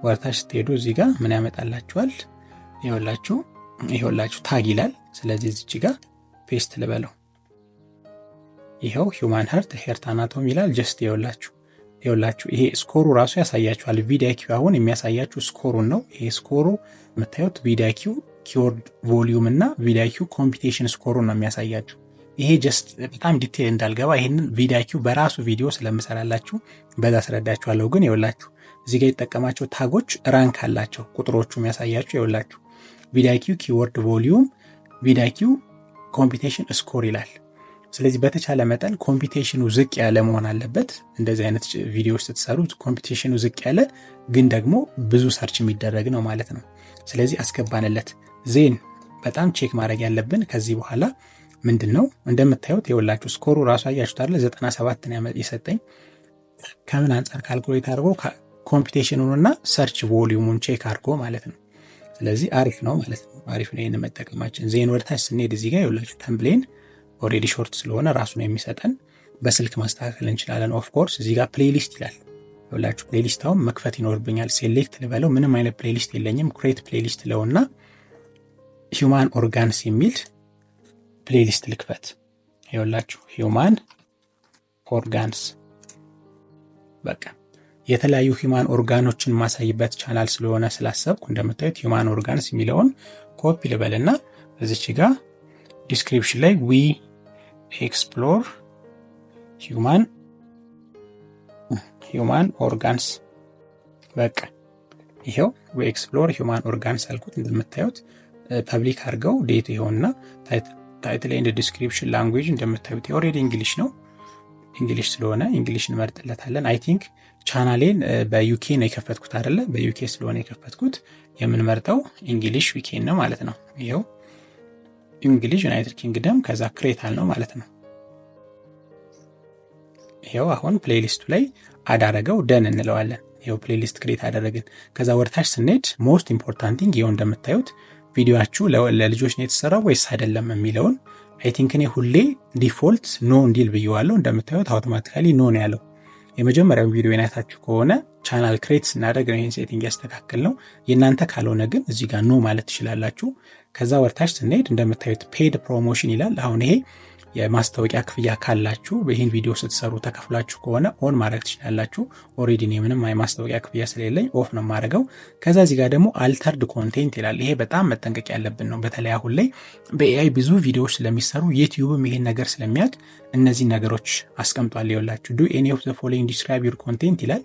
ወርታች ስትሄዱ እዚህ ጋር ምን ያመጣላችኋል? ይኸውላችሁ ታግ ይላል። ስለዚህ እዚች ጋር ፔስት ልበለው። ይሄው ሂውማን ሄርት አናቶሚ ይላል። ጀስት ይኸውላችሁ ይሄ ስኮሩ ራሱ ያሳያችኋል። ቪዲአይኪው አሁን የሚያሳያችሁ ስኮሩን ነው። ይሄ ስኮሩ የምታዩት ቪዲአይኪው ኪወርድ ቮሊዩም እና ቪዲአይኪው ኮምፒቴሽን ስኮሩን ነው የሚያሳያችሁ። ይሄ ጀስት በጣም ዲቴል እንዳልገባ ይሄንን ቪዲአይኪው በራሱ ቪዲዮ ስለምሰራላችሁ በዛ አስረዳችኋለሁ። ግን ይኸውላችሁ እዚህ ጋር የተጠቀማቸው ታጎች ራንክ አላቸው። ቁጥሮቹ የሚያሳያችሁ ይኸውላችሁ ቪዲአይኪው ኪወርድ ቮሊዩም፣ ቪዲአይኪው ኮምፒቴሽን ስኮር ይላል። ስለዚህ በተቻለ መጠን ኮምፒቴሽኑ ዝቅ ያለ መሆን አለበት። እንደዚህ አይነት ቪዲዮዎች ስትሰሩ ኮምፒቴሽኑ ዝቅ ያለ ግን ደግሞ ብዙ ሰርች የሚደረግ ነው ማለት ነው። ስለዚህ አስገባንለት። ዜን በጣም ቼክ ማድረግ ያለብን ከዚህ በኋላ ምንድነው እንደምታዩት ይኸውላችሁ ስኮሩ ራሱ አያችሁት አይደል? 97 ነው የሰጠኝ። ከምን አንፃር ካልኩሌት አድርጎ ኮምፒቴሽኑንና ሰርች ቮሊዩሙን ቼክ አድርጎ ማለት ነው። ስለዚህ አሪፍ ነው ማለት ነው። አሪፍ ነው ይሄን መጠቀማችን። ዜን ወደታች ስንሄድ እዚህ ጋር ይኸውላችሁ ተምብሌን ኦሬዲ ሾርት ስለሆነ ራሱ ነው የሚሰጠን። በስልክ ማስተካከል እንችላለን። ኦፍ ኮርስ እዚህ ጋር ፕሌሊስት ይላል። ይኸውላችሁ ፕሌሊስት አሁን መክፈት ይኖርብኛል። ሴሌክት ልበለው። ምንም አይነት ፕሌሊስት የለኝም። ክሬት ፕሌሊስት ለውና ሂውማን ኦርጋንስ የሚል ፕሌሊስት ልክፈት። ይኸውላችሁ ሂውማን ኦርጋንስ በቃ የተለያዩ ሂውማን ኦርጋኖችን ማሳይበት ቻናል ስለሆነ ስላሰብኩ እንደምታዩት ሂውማን ኦርጋንስ የሚለውን ኮፒ ልበልና እዚች ጋር ዲስክሪፕሽን ላይ ዊ ኤክስፕሎር ሂውማን ኦርጋንስ በቃ ይሄው ዊ ኤክስፕሎር ሂውማን ኦርጋንስ አልኩት። እንደምታዩት ፐብሊክ አድርገው ዴት ይሆንና ታይትል ኤንድ ዲስክሪፕሽን ላንጉዌጅ እንደምታዩት ኦልሬዲ እንግሊሽ ነው። እንግሊሽ ስለሆነ እንግሊሽ እንመርጥለታለን። አይ ቲንክ ቻናሌን በዩኬ ነው የከፈትኩት አይደለ? በዩኬ ስለሆነ የከፈትኩት የምንመርጠው እንግሊሽ ዊኬን ነው ማለት ነው። ይሄው እንግሊሽ ዩናይትድ ኪንግደም ከዛ ክሬታል ነው ማለት ነው። ይሄው አሁን ፕሌሊስቱ ላይ አዳረገው ደን እንለዋለን። ይሄው ፕሌሊስት ክሬት አደረግን። ከዛ ወርታች ስንሄድ ሞስት ኢምፖርታንት ቲንግ ይሄው እንደምታዩት ቪዲዮአችሁ ለልጆች ነው የተሰራው ወይስ አይደለም የሚለውን አይ ቲንክ እኔ ሁሌ ዲፎልት ኖ እንዲል ብየዋለሁ። እንደምታዩት አውቶማቲካሊ ኖ ነው ያለው። የመጀመሪያው ቪዲዮ አይታችሁ ከሆነ ቻናል ክሬት ስናደርግ ነው ይሄን ሴቲንግ ያስተካክል ነው። የእናንተ ካልሆነ ግን እዚህ ጋር ኖ ማለት ትችላላችሁ። ከዛ ወርታች ስንሄድ እንደምታዩት ፔድ ፕሮሞሽን ይላል። አሁን ይሄ የማስታወቂያ ክፍያ ካላችሁ ይህን ቪዲዮ ስትሰሩ ተከፍላችሁ ከሆነ ኦን ማድረግ ትችላላችሁ። ኦሬዲ እኔ ምንም የማስታወቂያ ክፍያ ስለሌለኝ ኦፍ ነው የማደርገው። ከዛ እዚህ ጋር ደግሞ አልተርድ ኮንቴንት ይላል። ይሄ በጣም መጠንቀቅ ያለብን ነው። በተለይ አሁን ላይ በኤአይ ብዙ ቪዲዮዎች ስለሚሰሩ ዩቲዩብም ይሄን ነገር ስለሚያውቅ እነዚህ ነገሮች አስቀምጧል። ይኸውላችሁ ዱ ኤኒ ኦፍ ዘ ፎሎዊንግ ዲስክራይብ ዩር ኮንቴንት ይላል።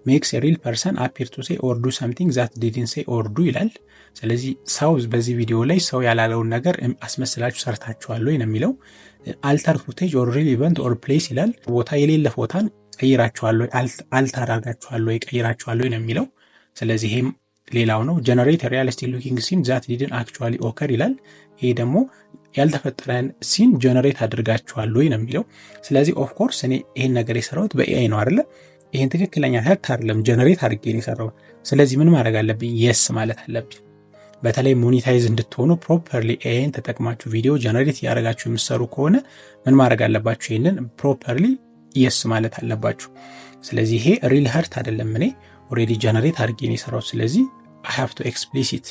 ሜክስ ኤ ሪል ፐርሰን አፒር ቱ ሴይ ኦር ዱ ሰምቲንግ ዛት ዲድንት ሴይ ኦር ዱ ይላል። ስለዚህ ሰው በዚህ ቪዲዮ ላይ ሰው ያላለውን ነገር አስመስላችሁ ሰርታችኋል ወይ ነው የሚለው። አልተር ፉቴጅ ኦር ሪል ኢቨንት ኦር ፕሌስ ይላል። ቦታ የሌለ ቦታን ቀይራችኋል ወይ አልተር አድርጋችኋል ወይ ቀይራችኋል ወይ ነው የሚለው። ስለዚህ ይሄም ሌላው ነው። ጀነሬት ሪያሊስቲክ ሉኪንግ ሲን ዛት ዲድንት አክቹዋሊ ኦከር ይላል። ይሄ ደግሞ ያልተፈጠረን ሲን ጀነሬት አድርጋችኋል ወይ ነው የሚለው። ስለዚህ ኦፍ ኮርስ እኔ ይሄን ነገር የሰራሁት በኤአይ ነው አይደለ? ይሄን ትክክለኛ ሀክ አይደለም፣ ጀነሬት አድርጌ ነው የሰራሁት። ስለዚህ ምን ማድረግ አለብኝ? የስ ማለት አለብኝ። በተለይ ሞኔታይዝ እንድትሆኑ ፕሮፐርሊ ኤአይን ተጠቅማችሁ ቪዲዮ ጀነሬት ያደርጋችሁ የምትሰሩ ከሆነ ምን ማድረግ አለባችሁ? ይሄንን ፕሮፐርሊ የስ ማለት አለባችሁ። ስለዚህ ይሄ ሪል ሀርት አይደለም፣ እኔ ኦሬዲ ጀነሬት አድርጌ ነው የሰራሁት። ስለዚህ አይ ሃቭ ቱ ኤክስፕሊሲት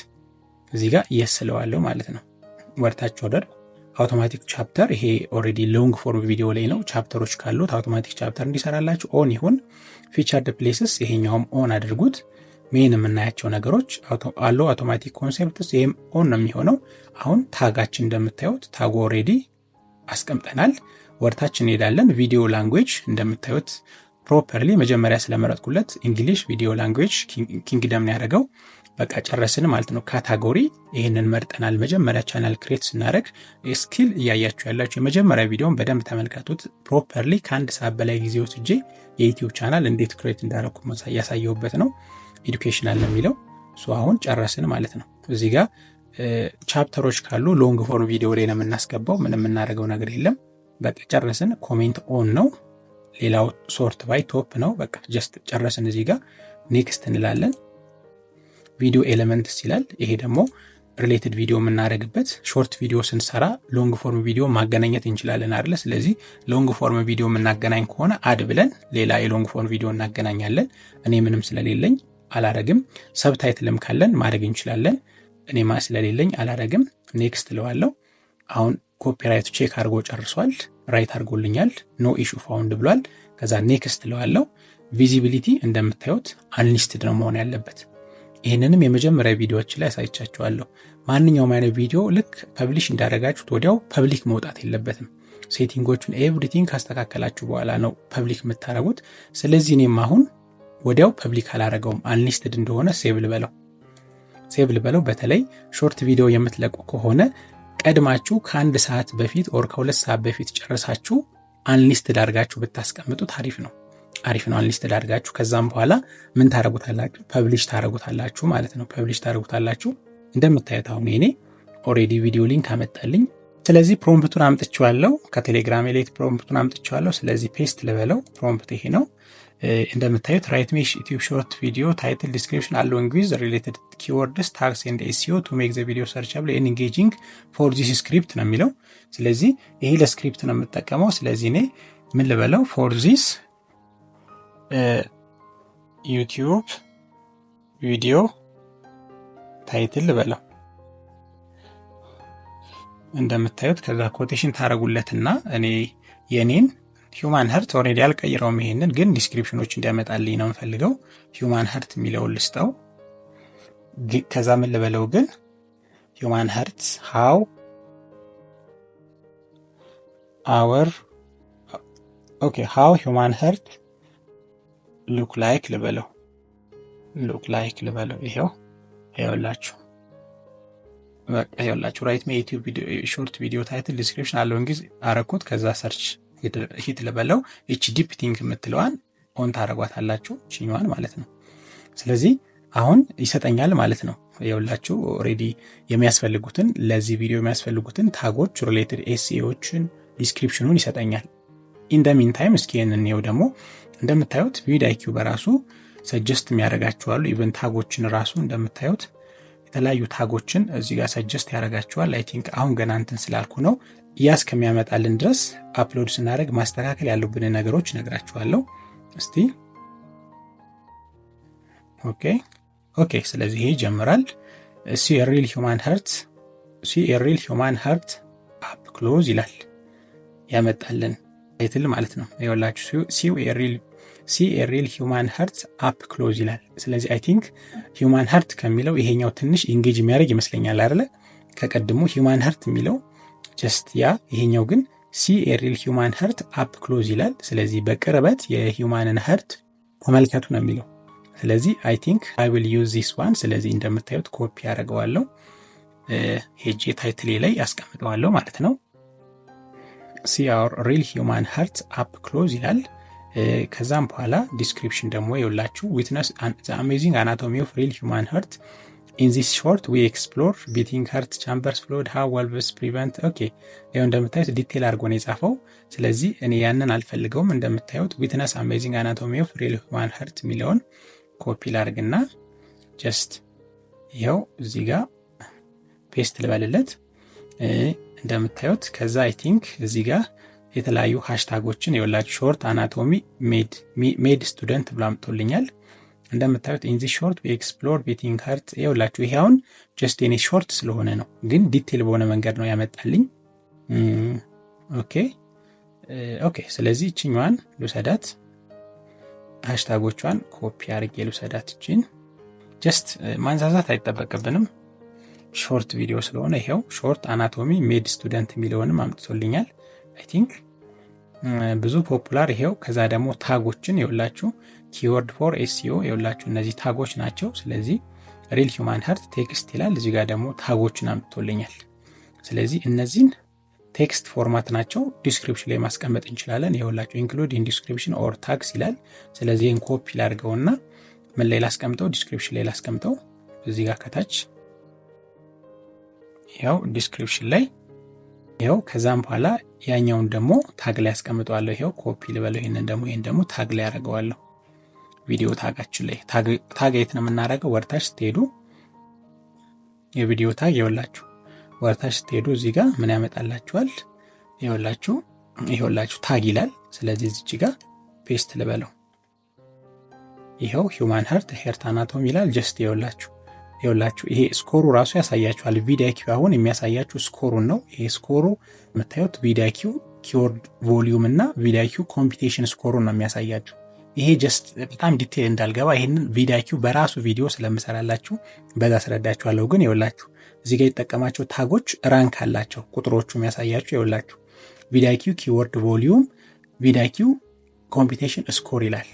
እዚህ ጋር የስ ስለዋለው ማለት ነው። ወርታችሁ ወደር አውቶማቲክ ቻፕተር ይሄ ኦሬዲ ሎንግ ፎርም ቪዲዮ ላይ ነው። ቻፕተሮች ካሉት አውቶማቲክ ቻፕተር እንዲሰራላችሁ ኦን ይሁን። ፊቸርድ ፕሌስስ ይሄኛውም ኦን አድርጉት። ሜን የምናያቸው ነገሮች አሉ። አውቶማቲክ ኮንሴፕትስ ይሄም ኦን ነው የሚሆነው። አሁን ታጋችን እንደምታዩት ታጉ ኦሬዲ አስቀምጠናል። ወርታችን እንሄዳለን። ቪዲዮ ላንጉዌጅ እንደምታዩት ፕሮፐርሊ መጀመሪያ ስለመረጥኩለት እንግሊሽ ቪዲዮ ላንጉዌጅ ኪንግደም ነው ያደረገው። በቃ ጨረስን ማለት ነው። ካታጎሪ ይህንን መርጠናል። መጀመሪያ ቻናል ክሬት ስናደርግ ስኪል እያያችሁ ያላችሁ የመጀመሪያ ቪዲዮን በደንብ ተመልከቱት። ፕሮፐርሊ ከአንድ ሰዓት በላይ ጊዜ ወስጄ የዩቲዩብ ቻናል እንዴት ክሬት እንዳደረኩ ያሳየሁበት ነው። ኤዱኬሽናል ነው የሚለው። አሁን ጨረስን ማለት ነው። እዚህ ጋር ቻፕተሮች ካሉ ሎንግ ፎርም ቪዲዮ ላይ ነው የምናስገባው። ምንም የምናደርገው ነገር የለም። በቃ ጨረስን። ኮሜንት ኦን ነው። ሌላው ሶርት ባይ ቶፕ ነው። በቃ ጀስት ጨረስን። እዚህ ጋር ኔክስት እንላለን። ቪዲዮ ኤሌመንትስ ይላል። ይሄ ደግሞ ሪሌትድ ቪዲዮ የምናደርግበት ሾርት ቪዲዮ ስንሰራ ሎንግ ፎርም ቪዲዮ ማገናኘት እንችላለን አይደለ? ስለዚህ ሎንግ ፎርም ቪዲዮ የምናገናኝ ከሆነ አድ ብለን ሌላ የሎንግ ፎርም ቪዲዮ እናገናኛለን። እኔ ምንም ስለሌለኝ አላረግም። ሰብታይትልም ካለን ማድረግ እንችላለን። እኔ ስለሌለኝ አላረግም። ኔክስት እለዋለሁ። አሁን ኮፒራይት ቼክ አድርጎ ጨርሷል። ራይት አድርጎልኛል። ኖ ኢሹ ፋውንድ ብሏል። ከዛ ኔክስት እለዋለሁ። ቪዚቢሊቲ እንደምታዩት አንሊስትድ ነው መሆን ያለበት። ይህንንም የመጀመሪያ ቪዲዮዎች ላይ አሳይቻችኋለሁ። ማንኛውም አይነት ቪዲዮ ልክ ፐብሊሽ እንዳደረጋችሁት ወዲያው ፐብሊክ መውጣት የለበትም። ሴቲንጎቹን ኤቭሪቲንግ ካስተካከላችሁ በኋላ ነው ፐብሊክ የምታደርጉት። ስለዚህ እኔም አሁን ወዲያው ፐብሊክ አላረገውም። አንሊስትድ እንደሆነ ሴቭ ልበለው። በተለይ ሾርት ቪዲዮ የምትለቁ ከሆነ ቀድማችሁ ከ1 ሰዓት በፊት ኦር ከ2 ሰዓት በፊት ጨርሳችሁ አንሊስትድ አድርጋችሁ ብታስቀምጡት አሪፍ ነው። አንሊስትድ አድርጋችሁ ከዛም በኋላ ምን ታረጉታላችሁ? ፐብሊሽ ታረጉታላችሁ ማለት ነው። ፐብሊሽ ታረጉታላችሁ። እንደምታዩት አሁን እኔ ኦሬዲ ቪዲዮ ሊንክ አመጣልኝ። ስለዚህ ፕሮምፕቱን አምጥቼዋለሁ። ከቴሌግራም ላይ ፕሮምፕቱን አምጥቼዋለሁ። ስለዚህ ፔስት ልበለው። ፕሮምፕት ይሄ ነው። እንደምታዩት ራይት ሜሽ ዩቲዩብ ሾርት ቪዲዮ ታይትል ዲስክሪፕሽን አሎንግ ዊዝ ሪሌትድ ኪወርድስ ታግስ ኤንድ ኤስኢኦ ቱ ሜክ ዘ ቪዲዮ ሰርቻብል ኤንድ ኢንጌጂንግ ፎር ዚስ ስክሪፕት ነው የሚለው። ስለዚህ ይሄ ለስክሪፕት ነው የምጠቀመው። ስለዚህ እኔ ምን ልበለው? ፎር ዚስ ዩቲዩብ ቪዲዮ ታይትል ልበለው። እንደምታዩት ከዛ ኮቴሽን ታረጉለትና እኔ የኔን ሂውማን ሀርት ኦሬዲ አልቀይረውም። ይሄንን ግን ዲስክሪፕሽኖች እንዲያመጣልኝ ነው የምፈልገው። ሂውማን ሀርት የሚለውን ልስጠው። ከዛ ምን ልበለው ግን ሂውማን ሀርት ሃው ሂውማን ሀርት ሉክ ላይክ ልበለው። ይኸውላችሁ ራይት ሜ ዩቲዩብ ሾርት ቪዲዮ ታይትል ዲስክሪፕሽን አለው እንግዲህ አረኩት። ከዛ ሰርች ሂት ልበለው። እቺ ዲፕ ቲንክ የምትለዋን ኦን ታረጓታላችሁ፣ ቺኛዋን ማለት ነው። ስለዚህ አሁን ይሰጠኛል ማለት ነው። ይኸውላችሁ ኦሬዲ የሚያስፈልጉትን ለዚህ ቪዲዮ የሚያስፈልጉትን ታጎች፣ ሪሌትድ ኤስኢኦችን፣ ዲስክሪፕሽኑን ይሰጠኛል። ኢን ደ ሚን ታይም እስኪ እንየው ደግሞ። እንደምታዩት ቪዲአይኪው በራሱ ሰጀስት የሚያደርጋችኋሉ። ኢቨን ታጎችን ራሱ እንደምታዩት የተለያዩ ታጎችን እዚህ ጋር ሰጀስት ያደርጋችኋል። አይ ቲንክ አሁን ገና እንትን ስላልኩ ነው። ያ እስከሚያመጣልን ድረስ አፕሎድ ስናደርግ ማስተካከል ያሉብንን ነገሮች ነግራችኋለሁ። እስቲ ኦኬ። ስለዚህ ይሄ ይጀምራል። ሲ ሪል ሂውማን ሀርት አፕ ክሎዝ ይላል ያመጣልን ታይትል ማለት ነው። ይኸውላችሁ ሲ ሪል ሂውማን ሀርት አፕ ክሎዝ ይላል። ስለዚህ አይ ቲንክ ሂውማን ሀርት ከሚለው ይሄኛው ትንሽ ኢንጌጅ የሚያደርግ ይመስለኛል አይደለ? ከቀድሞ ሂውማን ሀርት የሚለው ጀስት ይሄኛው ግን ሲ ሪል ሂውማን ሀርት አፕ ክሎዝ ይላል። ስለዚህ በቅርበት የሂውማንን ሀርት ተመልከቱ ነው የሚለው። ስለዚህ አይ ቲንክ አይ ዊል ዩዝ ዚስ ዋን። ስለዚህ እንደምታዩት ኮፒ ያደርገዋለሁ፣ ሄጄ ታይትሌ ላይ ያስቀምጠዋለሁ ማለት ነው። ሲ ሪል ሂውማን ሀርት አፕ ክሎዝ ይላል። ከዛም በኋላ ዲስክሪፕሽን ደግሞ ይውላችሁ ዊትነስ ዘ አሜዚንግ አናቶሚ ኦፍ ሪል ሂውማን ሀርት ኢን ዚስ ሾርት ዊ ኤክስፕሎር ቢቲንግ ሀርት ቻምበርስ ፍሉድ ሃው ዋልቭስ ፕሪቨንት። ይኸው እንደምታዩት ዲቴል አድርጎ ነው የጻፈው። ስለዚህ እኔ ያንን አልፈልገውም። እንደምታዩት ዊትነስ አሜዚንግ አናቶሚ ኦፍ ሪል ሂውማን ሀርት የሚለውን ኮፒ ላድርግና ጀስት ይኸው እዚህ ጋር ፔስት ልበልለት። እንደምታዩት ከዛ አይ ቲንክ እዚህ ጋር የተለያዩ ሃሽታጎችን የወላችሁ ሾርት አናቶሚ ሜድ ስቱደንት ብሎ አምጥቶልኛል። እንደምታዩት ኢን ዚስ ሾርት ዊ ኤክስፕሎር ቢቲንግ ሀርት። ይኸውላችሁ ይሄ አሁን ጀስት የኔ ሾርት ስለሆነ ነው፣ ግን ዲቴል በሆነ መንገድ ነው ያመጣልኝ። ኦኬ ስለዚህ እችኛዋን ልውሰዳት፣ ሃሽታጎቿን ኮፒ አድርጌ ልውሰዳት። እችን ጀስት ማንዛዛት አይጠበቅብንም፣ ሾርት ቪዲዮ ስለሆነ ይሄው ሾርት አናቶሚ ሜድ ስቱደንት የሚለውንም አምጥቶልኛል። አይ ቲንክ ብዙ ፖፑላር ይሄው። ከዛ ደግሞ ታጎችን ይኸውላችሁ ኪወርድ ፎር ኤስኢኦ ይኸውላችሁ እነዚህ ታጎች ናቸው። ስለዚህ ሪል ሂውማን ሀርት ቴክስት ይላል፣ እዚህ ጋር ደግሞ ታጎችን አምጥቶልኛል። ስለዚህ እነዚህን ቴክስት ፎርማት ናቸው፣ ዲስክሪፕሽን ላይ ማስቀመጥ እንችላለን። ይኸውላችሁ ኢንክሉድ ኢን ዲስክሪፕሽን ኦር ታግስ ይላል። ስለዚህ ይህን ኮፒ ላድርገውና ምን ላይ ላስቀምጠው? ዲስክሪፕሽን ላይ ላስቀምጠው። እዚህ ጋር ከታች ይኸው ዲስክሪፕሽን ላይ ይኸው። ከዛም በኋላ ያኛውን ደግሞ ታግ ላይ ያስቀምጠዋለሁ። ይኸው ኮፒ ልበለው። ይሄን ደግሞ ታግ ላይ ያደርገዋለሁ። ቪዲዮ ታጋችን ላይ ታግ የት ነው የምናደርገው? ወርታች ስትሄዱ የቪዲዮ ታግ ይኸውላችሁ ወርታች ስትሄዱ እዚህ ጋር ምን ያመጣላችኋል? ይኸውላችሁ ታግ ይላል። ስለዚህ እዚህ ጋር ፔስት ልበለው። ይኸው ሂውማን ሄርት አናቶሚ ይላል። ጀስት ይኸውላችሁ ይሄ ስኮሩ ራሱ ያሳያችኋል። ቪዲአይኪው አሁን የሚያሳያችሁ ስኮሩን ነው። ይሄ ስኮሩ የምታዩት ቪዲአይኪው ኪወርድ ቮሊዩም እና ቪዲአይኪው ኮምፒቴሽን ስኮሩን ነው የሚያሳያችሁ። ይሄ ጀስት በጣም ዲቴል እንዳልገባ ይሄንን ቪዲአይኪው በራሱ ቪዲዮ ስለምሰራላችሁ በዛ አስረዳችኋለሁ። ግን ይኸውላችሁ እዚህ ጋር የተጠቀማቸው ታጎች ራንክ አላቸው። ቁጥሮቹ የሚያሳያችሁ ይኸውላችሁ ቪዲአይኪው ኪወርድ ቮሊዩም፣ ቪዲአይኪው ኮምፒቴሽን ስኮር ይላል።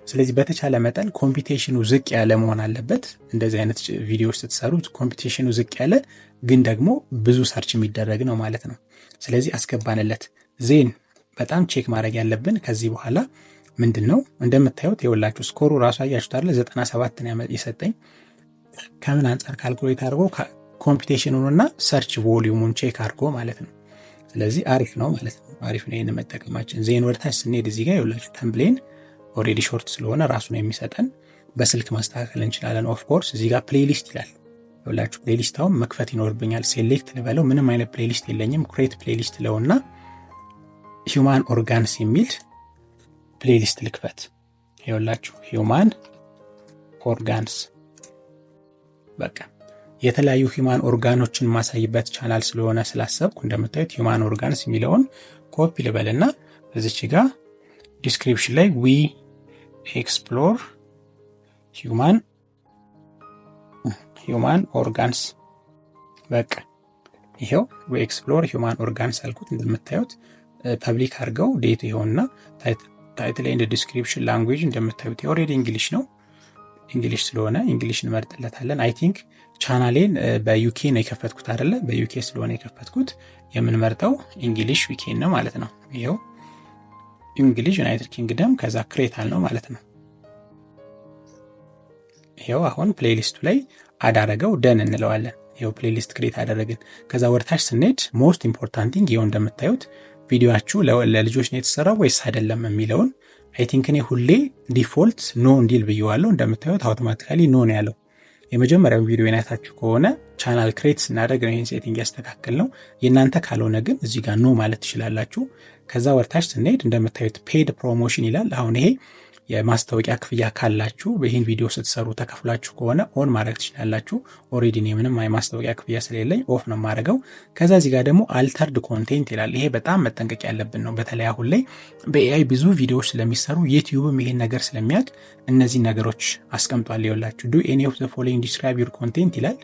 ስለዚህ በተቻለ መጠን ኮምፒቴሽኑ ዝቅ ያለ መሆን አለበት። እንደዚህ አይነት ቪዲዮዎች ስትሰሩ ኮምፒቴሽኑ ዝቅ ያለ ግን ደግሞ ብዙ ሰርች የሚደረግ ነው ማለት ነው። ስለዚህ አስገባንለት። ዜን በጣም ቼክ ማድረግ ያለብን ከዚህ በኋላ ምንድነው እንደምታዩት ይኸውላችሁ ስኮሩ ራሱ አያችሁታል 97 ነው የሰጠኝ። ከምን አንፃር ካልኩሌት አድርጎ ኮምፒቴሽኑንና ሰርች ቮሊዩሙን ቼክ አድርጎ ማለት ነው። ስለዚህ አሪፍ ነው ማለት ነው። አሪፍ ነው ይሄን መጠቀማችን። ዜን ወደታች ስንሄድ እዚህ ጋር ይኸውላችሁ ተምብሌን ኦሬዲ ሾርት ስለሆነ ራሱ ነው የሚሰጠን። በስልክ ማስተካከል እንችላለን። ኦፍ ኮርስ እዚህ ጋር ፕሌሊስት ይላል። ይኸውላችሁ ፕሌሊስት አሁን መክፈት ይኖርብኛል። ሴሌክት ልበለው። ምንም አይነት ፕሌሊስት የለኝም። ክሬት ፕሌሊስት ለውና ሂውማን ኦርጋንስ የሚል ፕሌሊስት ልክፈት። ይኸውላችሁ ሂውማን ኦርጋንስ በቃ የተለያዩ ሂውማን ኦርጋኖችን ማሳይበት ቻናል ስለሆነ ስላሰብኩ እንደምታዩት ሂውማን ኦርጋንስ የሚለውን ኮፒ ልበልና እዚች ጋር ዲስክሪፕሽን ላይ ዊ ኤክስፕሎር ሂውማን ኦርጋንስ በቃ ይሄው ዊ ኤክስፕሎር ሂውማን ኦርጋንስ አልኩት። እንደምታዩት ፐብሊክ አድርገው ዴት ይሆንና ታይትል ኤንድ ዲስክሪፕሽን ላንጉዌጅ እንደምታዩት ኦልሬዲ እንግሊሽ ነው። እንግሊሽ ስለሆነ እንግሊሽ እንመርጥለታለን። አይ ቲንክ ቻናሌን በዩኬ ነው የከፈትኩት አይደለ? በዩኬ ስለሆነ የከፈትኩት የምንመርጠው እንግሊሽ ዊኬን ነው ማለት ነው። ይሄው እንግሊሽ ዩናይትድ ኪንግደም ከዛ ክሬታል ነው ማለት ነው። ይሄው አሁን ፕሌሊስቱ ላይ አዳረገው ደን እንለዋለን። ይሄው ፕሌሊስት ክሬት አደረግን። ከዛ ወርታች ስንሄድ ሞስት ኢምፖርታንት ቲንግ ይሄው እንደምታዩት ቪዲዮአችሁ ለልጆች ነው የተሰራው ወይስ አይደለም የሚለውን አይ ቲንክ እኔ ሁሌ ዲፎልት ኖ እንዲል ብየዋለሁ። እንደምታዩት አውቶማቲካሊ ኖ ነው ያለው። የመጀመሪያው ቪዲዮ አይታችሁ ከሆነ ቻናል ክሬት ስናደርግ ነው ይሄን ሴቲንግ ያስተካክል ነው። የእናንተ ካልሆነ ግን እዚህ ጋር ኖ ማለት ትችላላችሁ። ከዛ ወርታች ስንሄድ እንደምታዩት ፔድ ፕሮሞሽን ይላል። አሁን ይሄ የማስታወቂያ ክፍያ ካላችሁ በይህን ቪዲዮ ስትሰሩ ተከፍላችሁ ከሆነ ኦን ማድረግ ትችላላችሁ። ኦሬዲ እኔ ምንም የማስታወቂያ ክፍያ ስለሌለኝ ኦፍ ነው የማደርገው። ከዛ እዚህ ጋር ደግሞ አልተርድ ኮንቴንት ይላል። ይሄ በጣም መጠንቀቅ ያለብን ነው። በተለይ አሁን ላይ በኤአይ ብዙ ቪዲዮዎች ስለሚሰሩ ዩቲዩብም ይሄን ነገር ስለሚያውቅ እነዚህ ነገሮች አስቀምጧል። ይኸውላችሁ ዱ ኤኒ ኦፍ ዘ ፎሎዊንግ ዲስክራይብ ዩር ኮንቴንት ይላል።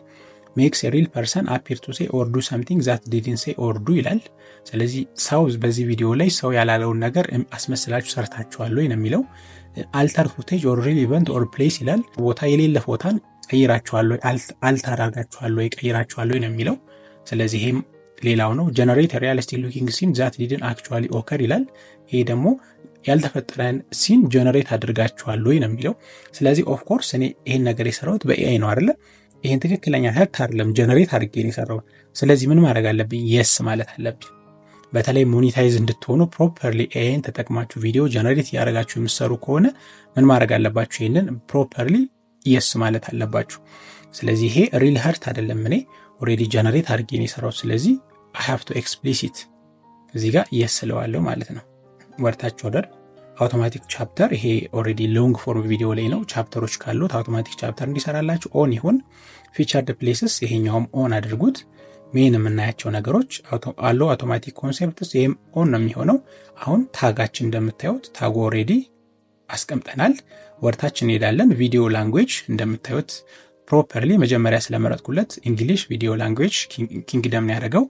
ሜክስ ኤ ሪል ፐርሰን አፒር ቱ ሴ ኦር ዱ ሰምቲንግ ዛት ዲድንት ሴ ኦር ዱ ይላል። ስለዚህ ሰው በዚህ ቪዲዮ ላይ ሰው ያላለውን ነገር አስመስላችሁ ሰርታችኋል ወይ ነው የሚለው። አልተር ፉቴጅ ኦር ሪል ኢቨንት ኦር ፕሌስ ይላል። ቦታ የሌለ ቦታን ቀይራችኋል ወይ አልተር አድርጋችኋል ወይ ቀይራችኋል ወይ ነው የሚለው። ስለዚህ ይሄም ሌላው ነው። ጀነሬት ሪያሊስቲክ ሉኪንግ ሲን ዛት ዲድንት አክቹዋሊ ኦከር ይላል። ይሄ ደግሞ ያልተፈጠረን ሲን ጀነሬት አድርጋችኋል ወይ ነው የሚለው። ስለዚህ ኦፍ ኮርስ እኔ ይሄን ነገር የሰራሁት በኤአይ ነው አይደለ? ይሄን ትክክለኛ ሀርት አይደለም ጀነሬት አድርጌ ነው የሰራሁት። ስለዚህ ምን ማድረግ አለብኝ? የስ ማለት አለብኝ። በተለይ ሞኔታይዝ እንድትሆኑ ፕሮፐርሊ ኤአይን ተጠቅማችሁ ቪዲዮ ጀነሬት ያደርጋችሁ የምትሰሩ ከሆነ ምን ማድረግ አለባችሁ? ይሄንን ፕሮፐርሊ የስ ማለት አለባችሁ። ስለዚህ ይሄ ሪል ሀርት አይደለም፣ እኔ ኦሬዲ ጀነሬት አድርጌ ነው የሰራሁት። ስለዚህ አይ ሃቭ ቱ ኤክስፕሊሲት እዚህ ጋር የስ ስለዋለሁ ማለት ነው። ወርታች ኦርደር አውቶማቲክ ቻፕተር ይሄ ኦሬዲ ሎንግ ፎርም ቪዲዮ ላይ ነው። ቻፕተሮች ካሉት አውቶማቲክ ቻፕተር እንዲሰራላችሁ ኦን ይሁን። ፊቸርድ ፕሌስስ ይሄኛውም ኦን አድርጉት። ሜን የምናያቸው ነገሮች አሉ። አውቶማቲክ ኮንሴፕትስ ይሄም ኦን ነው የሚሆነው። አሁን ታጋችን እንደምታዩት ታጉ ኦሬዲ አስቀምጠናል። ወርታች እንሄዳለን። ቪዲዮ ላንጉዌጅ እንደምታዩት ፕሮፐርሊ መጀመሪያ ስለመረጥኩለት እንግሊሽ ቪዲዮ ላንጉዌጅ ኪንግደም ነው ያደረገው።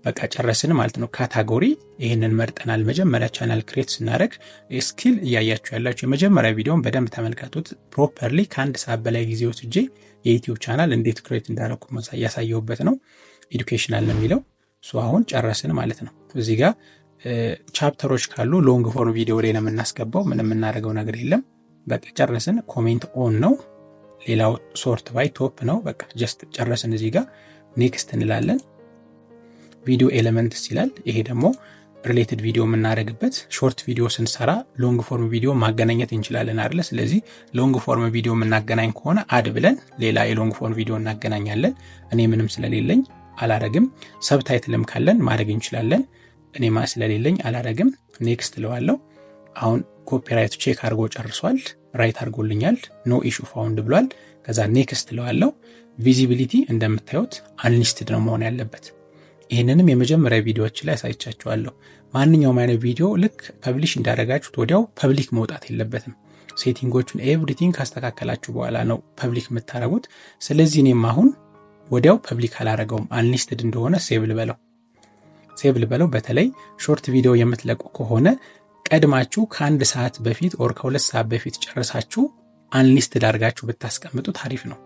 በቃ ጨረስን ማለት ነው። ካታጎሪ ይህንን መርጠናል። መጀመሪያ ቻናል ክሬት ስናደርግ ስኪል እያያችሁ ያላችሁ የመጀመሪያ ቪዲዮን በደንብ ተመልከቱት። ፕሮፐርሊ ከአንድ ሰዓት በላይ ጊዜ ወስጄ የዩቲዩብ ቻናል እንዴት ክሬት እንዳደረኩ ያሳየሁበት ነው። ኤዱኬሽናል ነው የሚለው። አሁን ጨረስን ማለት ነው። እዚህ ጋር ቻፕተሮች ካሉ ሎንግ ፎርም ቪዲዮ ላይ ነው የምናስገባው። ምንም የምናደርገው ነገር የለም። በቃ ጨረስን። ኮሜንት ኦን ነው። ሌላው ሶርት ባይ ቶፕ ነው። በቃ ጀስት ጨረስን። እዚህ ጋር ኔክስት እንላለን። ቪዲዮ ኤሌመንትስ ይላል። ይሄ ደግሞ ሪሌትድ ቪዲዮ የምናደርግበት። ሾርት ቪዲዮ ስንሰራ ሎንግ ፎርም ቪዲዮ ማገናኘት እንችላለን አይደለ? ስለዚህ ሎንግ ፎርም ቪዲዮ የምናገናኝ ከሆነ አድ ብለን ሌላ የሎንግ ፎርም ቪዲዮ እናገናኛለን። እኔ ምንም ስለሌለኝ አላረግም። ሰብታይትልም ካለን ማድረግ እንችላለን። እኔ ስለሌለኝ አላረግም። ኔክስት እለዋለሁ። አሁን ኮፒራይት ቼክ አድርጎ ጨርሷል። ራይት አድርጎልኛል። ኖ ኢሹ ፋውንድ ብሏል። ከዛ ኔክስት እለዋለሁ። ቪዚቢሊቲ እንደምታዩት አንሊስትድ ነው መሆን ያለበት። ይህንንም የመጀመሪያ ቪዲዮዎች ላይ አሳይቻችኋለሁ። ማንኛውም አይነት ቪዲዮ ልክ ፐብሊሽ እንዳደረጋችሁት ወዲያው ፐብሊክ መውጣት የለበትም። ሴቲንጎቹን ኤቭሪቲንግ ካስተካከላችሁ በኋላ ነው ፐብሊክ የምታደርጉት። ስለዚህ እኔም አሁን ወዲያው ፐብሊክ አላረገውም። አንሊስትድ እንደሆነ ሴቭ ልበለው። በተለይ ሾርት ቪዲዮ የምትለቁ ከሆነ ቀድማችሁ ከ1 ሰዓት በፊት ኦር ከ2 ሰዓት በፊት ጨርሳችሁ አንሊስትድ አድርጋችሁ ብታስቀምጡት አሪፍ ነው።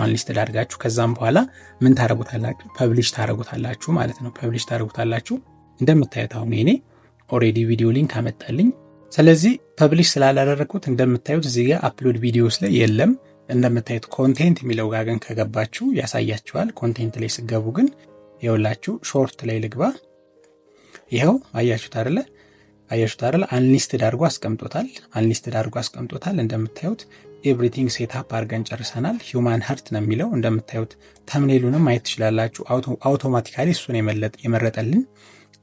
አንሊስትድ አድርጋችሁ ከዛም በኋላ ምን ታረጉታላችሁ? ፐብሊሽ ታረጉታላችሁ ማለት ነው። ፐብሊሽ ታረጉታላችሁ። እንደምታዩት አሁን እኔ ኦሬዲ ቪዲዮ ሊንክ አመጣልኝ። ስለዚህ ፐብሊሽ ስላላደረኩት እንደምታዩት እዚህ ጋር አፕሎድ ቪዲዮስ ላይ የለም። እንደምታዩት ኮንቴንት የሚለው ጋር ግን ከገባችሁ ያሳያችኋል። ኮንቴንት ላይ ስገቡ ግን ይኸውላችሁ ሾርት ላይ ልግባ። ይኸው አያችሁት አይደለ? አንሊስትድ አድርጎ አስቀምጦታል። እንደምታዩት ኤቭሪቲንግ ሴትአፕ አድርገን ጨርሰናል። ሂውማን ሀርት ነው የሚለው እንደምታዩት። ተምኔሉንም ማየት ትችላላችሁ። አውቶማቲካሊ እሱን የመረጠልን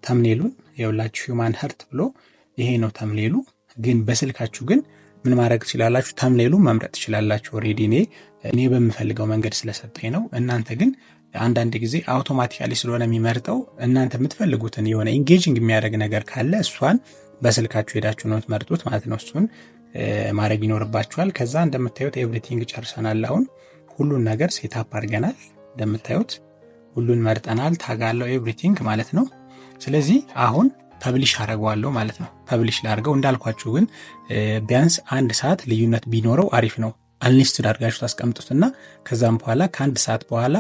ተምኔሉን ይኸውላችሁ ሂውማን ሀርት ብሎ ይሄ ነው ተምኔሉ። ግን በስልካችሁ ግን ምን ማድረግ ትችላላችሁ? ተምኔሉን መምረጥ ትችላላችሁ። ኦሬዲ እኔ በምፈልገው መንገድ ስለሰጠኝ ነው። እናንተ ግን አንዳንድ ጊዜ አውቶማቲካሊ ስለሆነ የሚመርጠው እናንተ የምትፈልጉትን የሆነ ኢንጌጂንግ የሚያደርግ ነገር ካለ እሷን በስልካችሁ ሄዳችሁ ነው የምትመርጡት ማለት ነው። እሱን ማድረግ ይኖርባችኋል። ከዛ እንደምታዩት ኤቭሪቲንግ ጨርሰናል። አሁን ሁሉን ነገር ሴትአፕ አድርገናል። እንደምታዩት ሁሉን መርጠናል። ታጋለው ኤቭሪቲንግ ማለት ነው። ስለዚህ አሁን ፐብሊሽ አደርገዋለሁ ማለት ነው። ፐብሊሽ ላድርገው። እንዳልኳችሁ ግን ቢያንስ 1 ሰዓት ልዩነት ቢኖረው አሪፍ ነው። አንሊስትድ አድርጋችሁ ታስቀምጡትና ከዛም በኋላ ከ1 ሰዓት በኋላ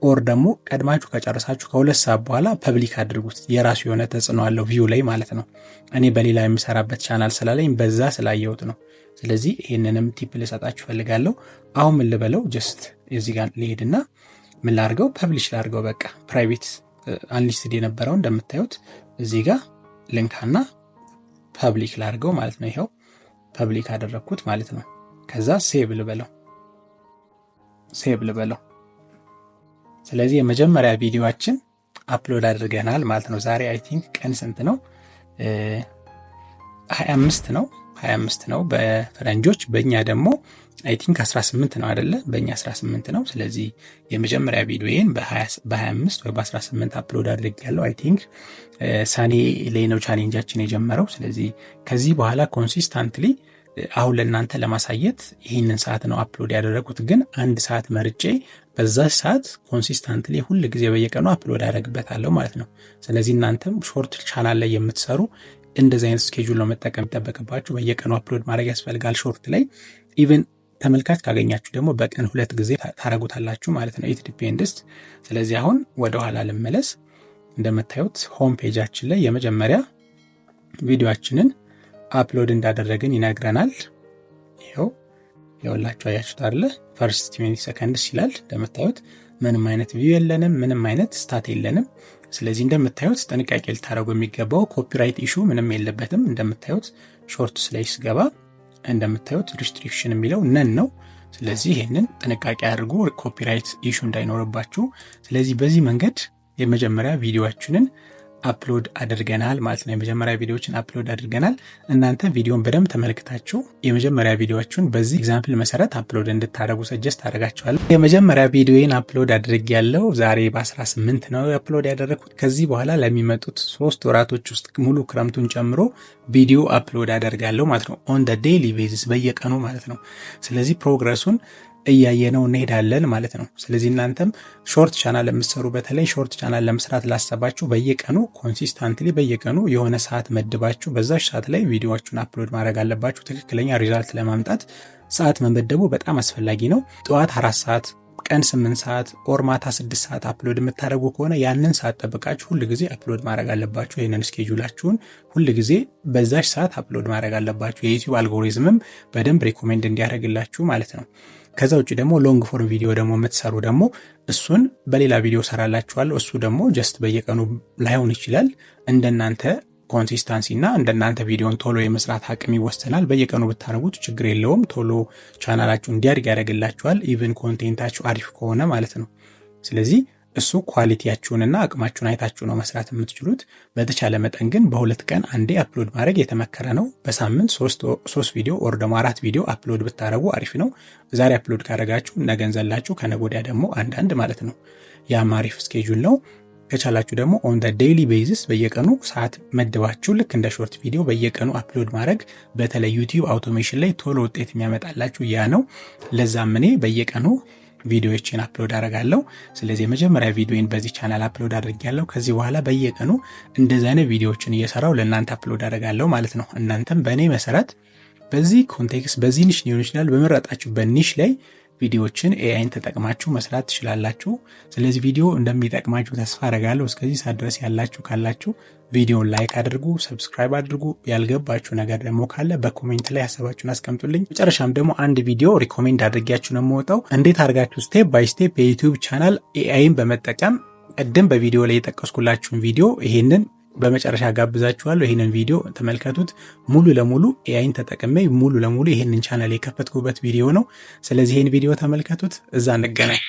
ኦር ደግሞ ቀድማችሁ ከጨረሳችሁ ከ2 ሰዓት በኋላ ፐብሊክ አድርጉት። የራሱ የሆነ ተጽዕኖ አለው ቪው ላይ ማለት ነው። እኔ በሌላ የምሰራበት ቻናል ስላለኝ በዛ ስላየሁት ነው። ስለዚህ ይህንንም ቲፕ ልሰጣችሁ ፈልጋለሁ። አሁን ምን ልበለው? ጀስት እዚህ ጋር ልሄድና ምን ላድርገው? ፐብሊሽ ላድርገው። በቃ ፕራይቬት አንሊስትድ የነበረው እንደምታዩት እዚህ ጋር ልንካና ፐብሊክ ላድርገው ማለት ነው። ይኸው ፐብሊክ አደረግኩት ማለት ነው። ከዛ ሴቭ ልበለው። ስለዚህ የመጀመሪያ ቪዲዮአችን አፕሎድ አድርገናል ማለት ነው። ዛሬ አይ ቲንክ ቀን ስንት ነው? 25 ነው በፈረንጆች። በእኛ ደግሞ አይ ቲንክ 18 ነው አይደለ? በእኛ 18 ነው። ስለዚህ የመጀመሪያ ቪዲዮዬን በ25 ወይ በ18 አፕሎድ አድርጌያለሁ። አይ ቲንክ ሰኔ ላይ ነው ቻሌንጃችን የጀመረው። ስለዚህ ከዚህ በኋላ ኮንሲስታንትሊ አሁን ለእናንተ ለማሳየት ይህንን ሰዓት ነው አፕሎድ ያደረጉት። ግን 1 ሰዓት መርጬ በዛ ሰዓት ኮንሲስታንትሊ ሁል ጊዜ በየቀኑ አፕሎድ አደረግበታለሁ ማለት ነው። ስለዚህ እናንተም ሾርት ቻናል ላይ የምትሰሩ እንደዚህ አይነት ስኬጁል ነው መጠቀም ይጠበቅባችሁ። በየቀኑ አፕሎድ ማድረግ ያስፈልጋል ሾርት ላይ። ኢቭን ተመልካች ካገኛችሁ ደግሞ በቀን 2 ጊዜ ታረጉታላችሁ ማለት ነው። ኢት ዲፔንድስ። ስለዚህ አሁን ወደ ኋላ ልመለስ። እንደምታዩት ሆም ፔጃችን ላይ የመጀመሪያ ቪዲዮአችንን አፕሎድ እንዳደረግን ይነግረናል። ይኸውላችሁ አያችሁት አይደለ? ፈርስት 20 ሰከንድስ ይላል። እንደምታዩት ምንም አይነት ቪው የለንም፣ ምንም አይነት ስታት የለንም። ስለዚህ እንደምታዩት ጥንቃቄ ልታደርጉ የሚገባው ኮፒራይት ኢሹ ምንም የለበትም። እንደምታዩት ሾርትስ ላይ ስገባ እንደምታዩት ሪስትሪክሽን የሚለው ነን ነው። ስለዚህ ይሄንን ጥንቃቄ አድርጉ ኮፒራይት ኢሹ እንዳይኖርባችሁ። ስለዚህ በዚህ መንገድ የመጀመሪያ ቪዲዮአችንን አፕሎድ አድርገናል ማለት ነው። የመጀመሪያ ቪዲዮዎችን አፕሎድ አድርገናል። እናንተ ቪዲዮን በደንብ ተመልክታችሁ የመጀመሪያ ቪዲዮዎችን በዚህ ኤግዛምፕል መሰረት አፕሎድ እንድታደርጉ ሰጀስት አደርጋችኋለሁ። የመጀመሪያ ቪዲዮዬን አፕሎድ አድርጌያለሁ። ዛሬ በ18 ነው አፕሎድ ያደረኩት። ከዚህ በኋላ ለሚመጡት 3 ወራቶች ውስጥ ሙሉ ክረምቱን ጨምሮ ቪዲዮ አፕሎድ አደርጋለሁ ማለት ነው። ኦን ደ ዴይሊ ቤዚስ በየቀኑ ማለት ነው። ስለዚህ ፕሮግረሱን እያየነው እንሄዳለን ማለት ነው። ስለዚህ እናንተም ሾርት ቻናል ለምትሰሩ በተለይ ሾርት ቻናል ለመስራት ላሰባችሁ በየቀኑ ኮንሲስታንትሊ በየቀኑ የሆነ ሰዓት መድባችሁ በዛች ሰዓት ላይ ቪዲዮዎቹን አፕሎድ ማድረግ አለባችሁ። ትክክለኛ ሪዛልት ለማምጣት ሰዓት መመደቡ በጣም አስፈላጊ ነው። ጠዋት 4 ሰዓት፣ ቀን 8 ሰዓት ኦር ማታ 6 ሰዓት አፕሎድ የምታደርጉ ከሆነ ያንን ሰዓት ጠብቃችሁ ሁል ጊዜ አፕሎድ ማድረግ አለባችሁ። ይሄንን ስኬጁላችሁን ሁል ጊዜ በዛች ሰዓት አፕሎድ ማድረግ አለባችሁ። የዩቲዩብ አልጎሪዝምም በደንብ ሪኮሜንድ እንዲያደርግላችሁ ማለት ነው። ከዛ ውጪ ደግሞ ሎንግ ፎርም ቪዲዮ ደግሞ የምትሰሩ ደግሞ እሱን በሌላ ቪዲዮ ሰራላችኋለሁ። እሱ ደግሞ ጀስት በየቀኑ ላይሆን ይችላል። እንደናንተ ኮንሲስታንሲ እና እንደናንተ ቪዲዮን ቶሎ የመስራት አቅም ይወሰናል። በየቀኑ ብታረጉት ችግር የለውም። ቶሎ ቻናላችሁ እንዲያድግ ያደርግላችኋል። ኢቭን ኮንቴንታችሁ አሪፍ ከሆነ ማለት ነው። ስለዚህ እሱ ኳሊቲያችሁንና አቅማችሁን አይታችሁ ነው መስራት የምትችሉት። በተቻለ መጠን ግን በሁለት ቀን አንዴ አፕሎድ ማድረግ የተመከረ ነው። በሳምንት 3 ቪዲዮ ኦር ደግሞ 4 ቪዲዮ አፕሎድ ብታረጉ አሪፍ ነው። ዛሬ አፕሎድ ካደረጋችሁ ነገን ዘላችሁ ከነገ ወዲያ ደግሞ አንዳንድ ማለት ነው። ያም አሪፍ ስኬጁል ነው። ከቻላችሁ ደግሞ ኦን ዘ ዴይሊ ቤዚስ በየቀኑ ሰዓት መድባችሁ ልክ እንደ ሾርት ቪዲዮ በየቀኑ አፕሎድ ማድረግ በተለይ ዩቲዩብ አውቶሜሽን ላይ ቶሎ ውጤት የሚያመጣላችሁ ያ ነው። ለዛም እኔ በየቀኑ ቪዲዮዎችን አፕሎድ አደርጋለሁ። ስለዚህ የመጀመሪያ ቪዲዮን በዚህ ቻናል አፕሎድ አድርጌያለሁ። ከዚህ በኋላ በየቀኑ እንደዚህ አይነት ቪዲዮዎችን እየሰራው ለእናንተ አፕሎድ አደርጋለሁ ማለት ነው። እናንተም በእኔ መሰረት በዚህ ኮንቴክስት በዚህ ኒሽ ሊሆን ይችላል በመረጣችሁበት ኒሽ ላይ ቪዲዮዎችን ኤአይን ተጠቅማችሁ መስራት ትችላላችሁ። ስለዚህ ቪዲዮ እንደሚጠቅማችሁ ተስፋ አደርጋለሁ። እስከዚህ ሰዓት ድረስ ያላችሁ ካላችሁ ቪዲዮውን ላይክ አድርጉ፣ ሰብስክራይብ አድርጉ። ያልገባችሁ ነገር ደግሞ ካለ በኮሜንት ላይ ሀሳባችሁን አስቀምጡልኝ። መጨረሻም ደግሞ አንድ ቪዲዮ ሪኮሜንድ አድርጊያችሁ ነው የምወጣው። እንዴት አድርጋችሁ ስቴፕ ባይ ስቴፕ የዩቲዩብ ቻናል ኤአይን በመጠቀም ቀደም በቪዲዮ ላይ የጠቀስኩላችሁን ቪዲዮ ይሄንን በመጨረሻ ጋብዛችኋለሁ። ይሄንን ቪዲዮ ተመልከቱት። ሙሉ ለሙሉ ኤአይን ተጠቅሜ ሙሉ ለሙሉ ይሄንን ቻናል የከፈትኩበት ቪዲዮ ነው። ስለዚህ ይሄን ቪዲዮ ተመልከቱት። እዛ እንገናኝ።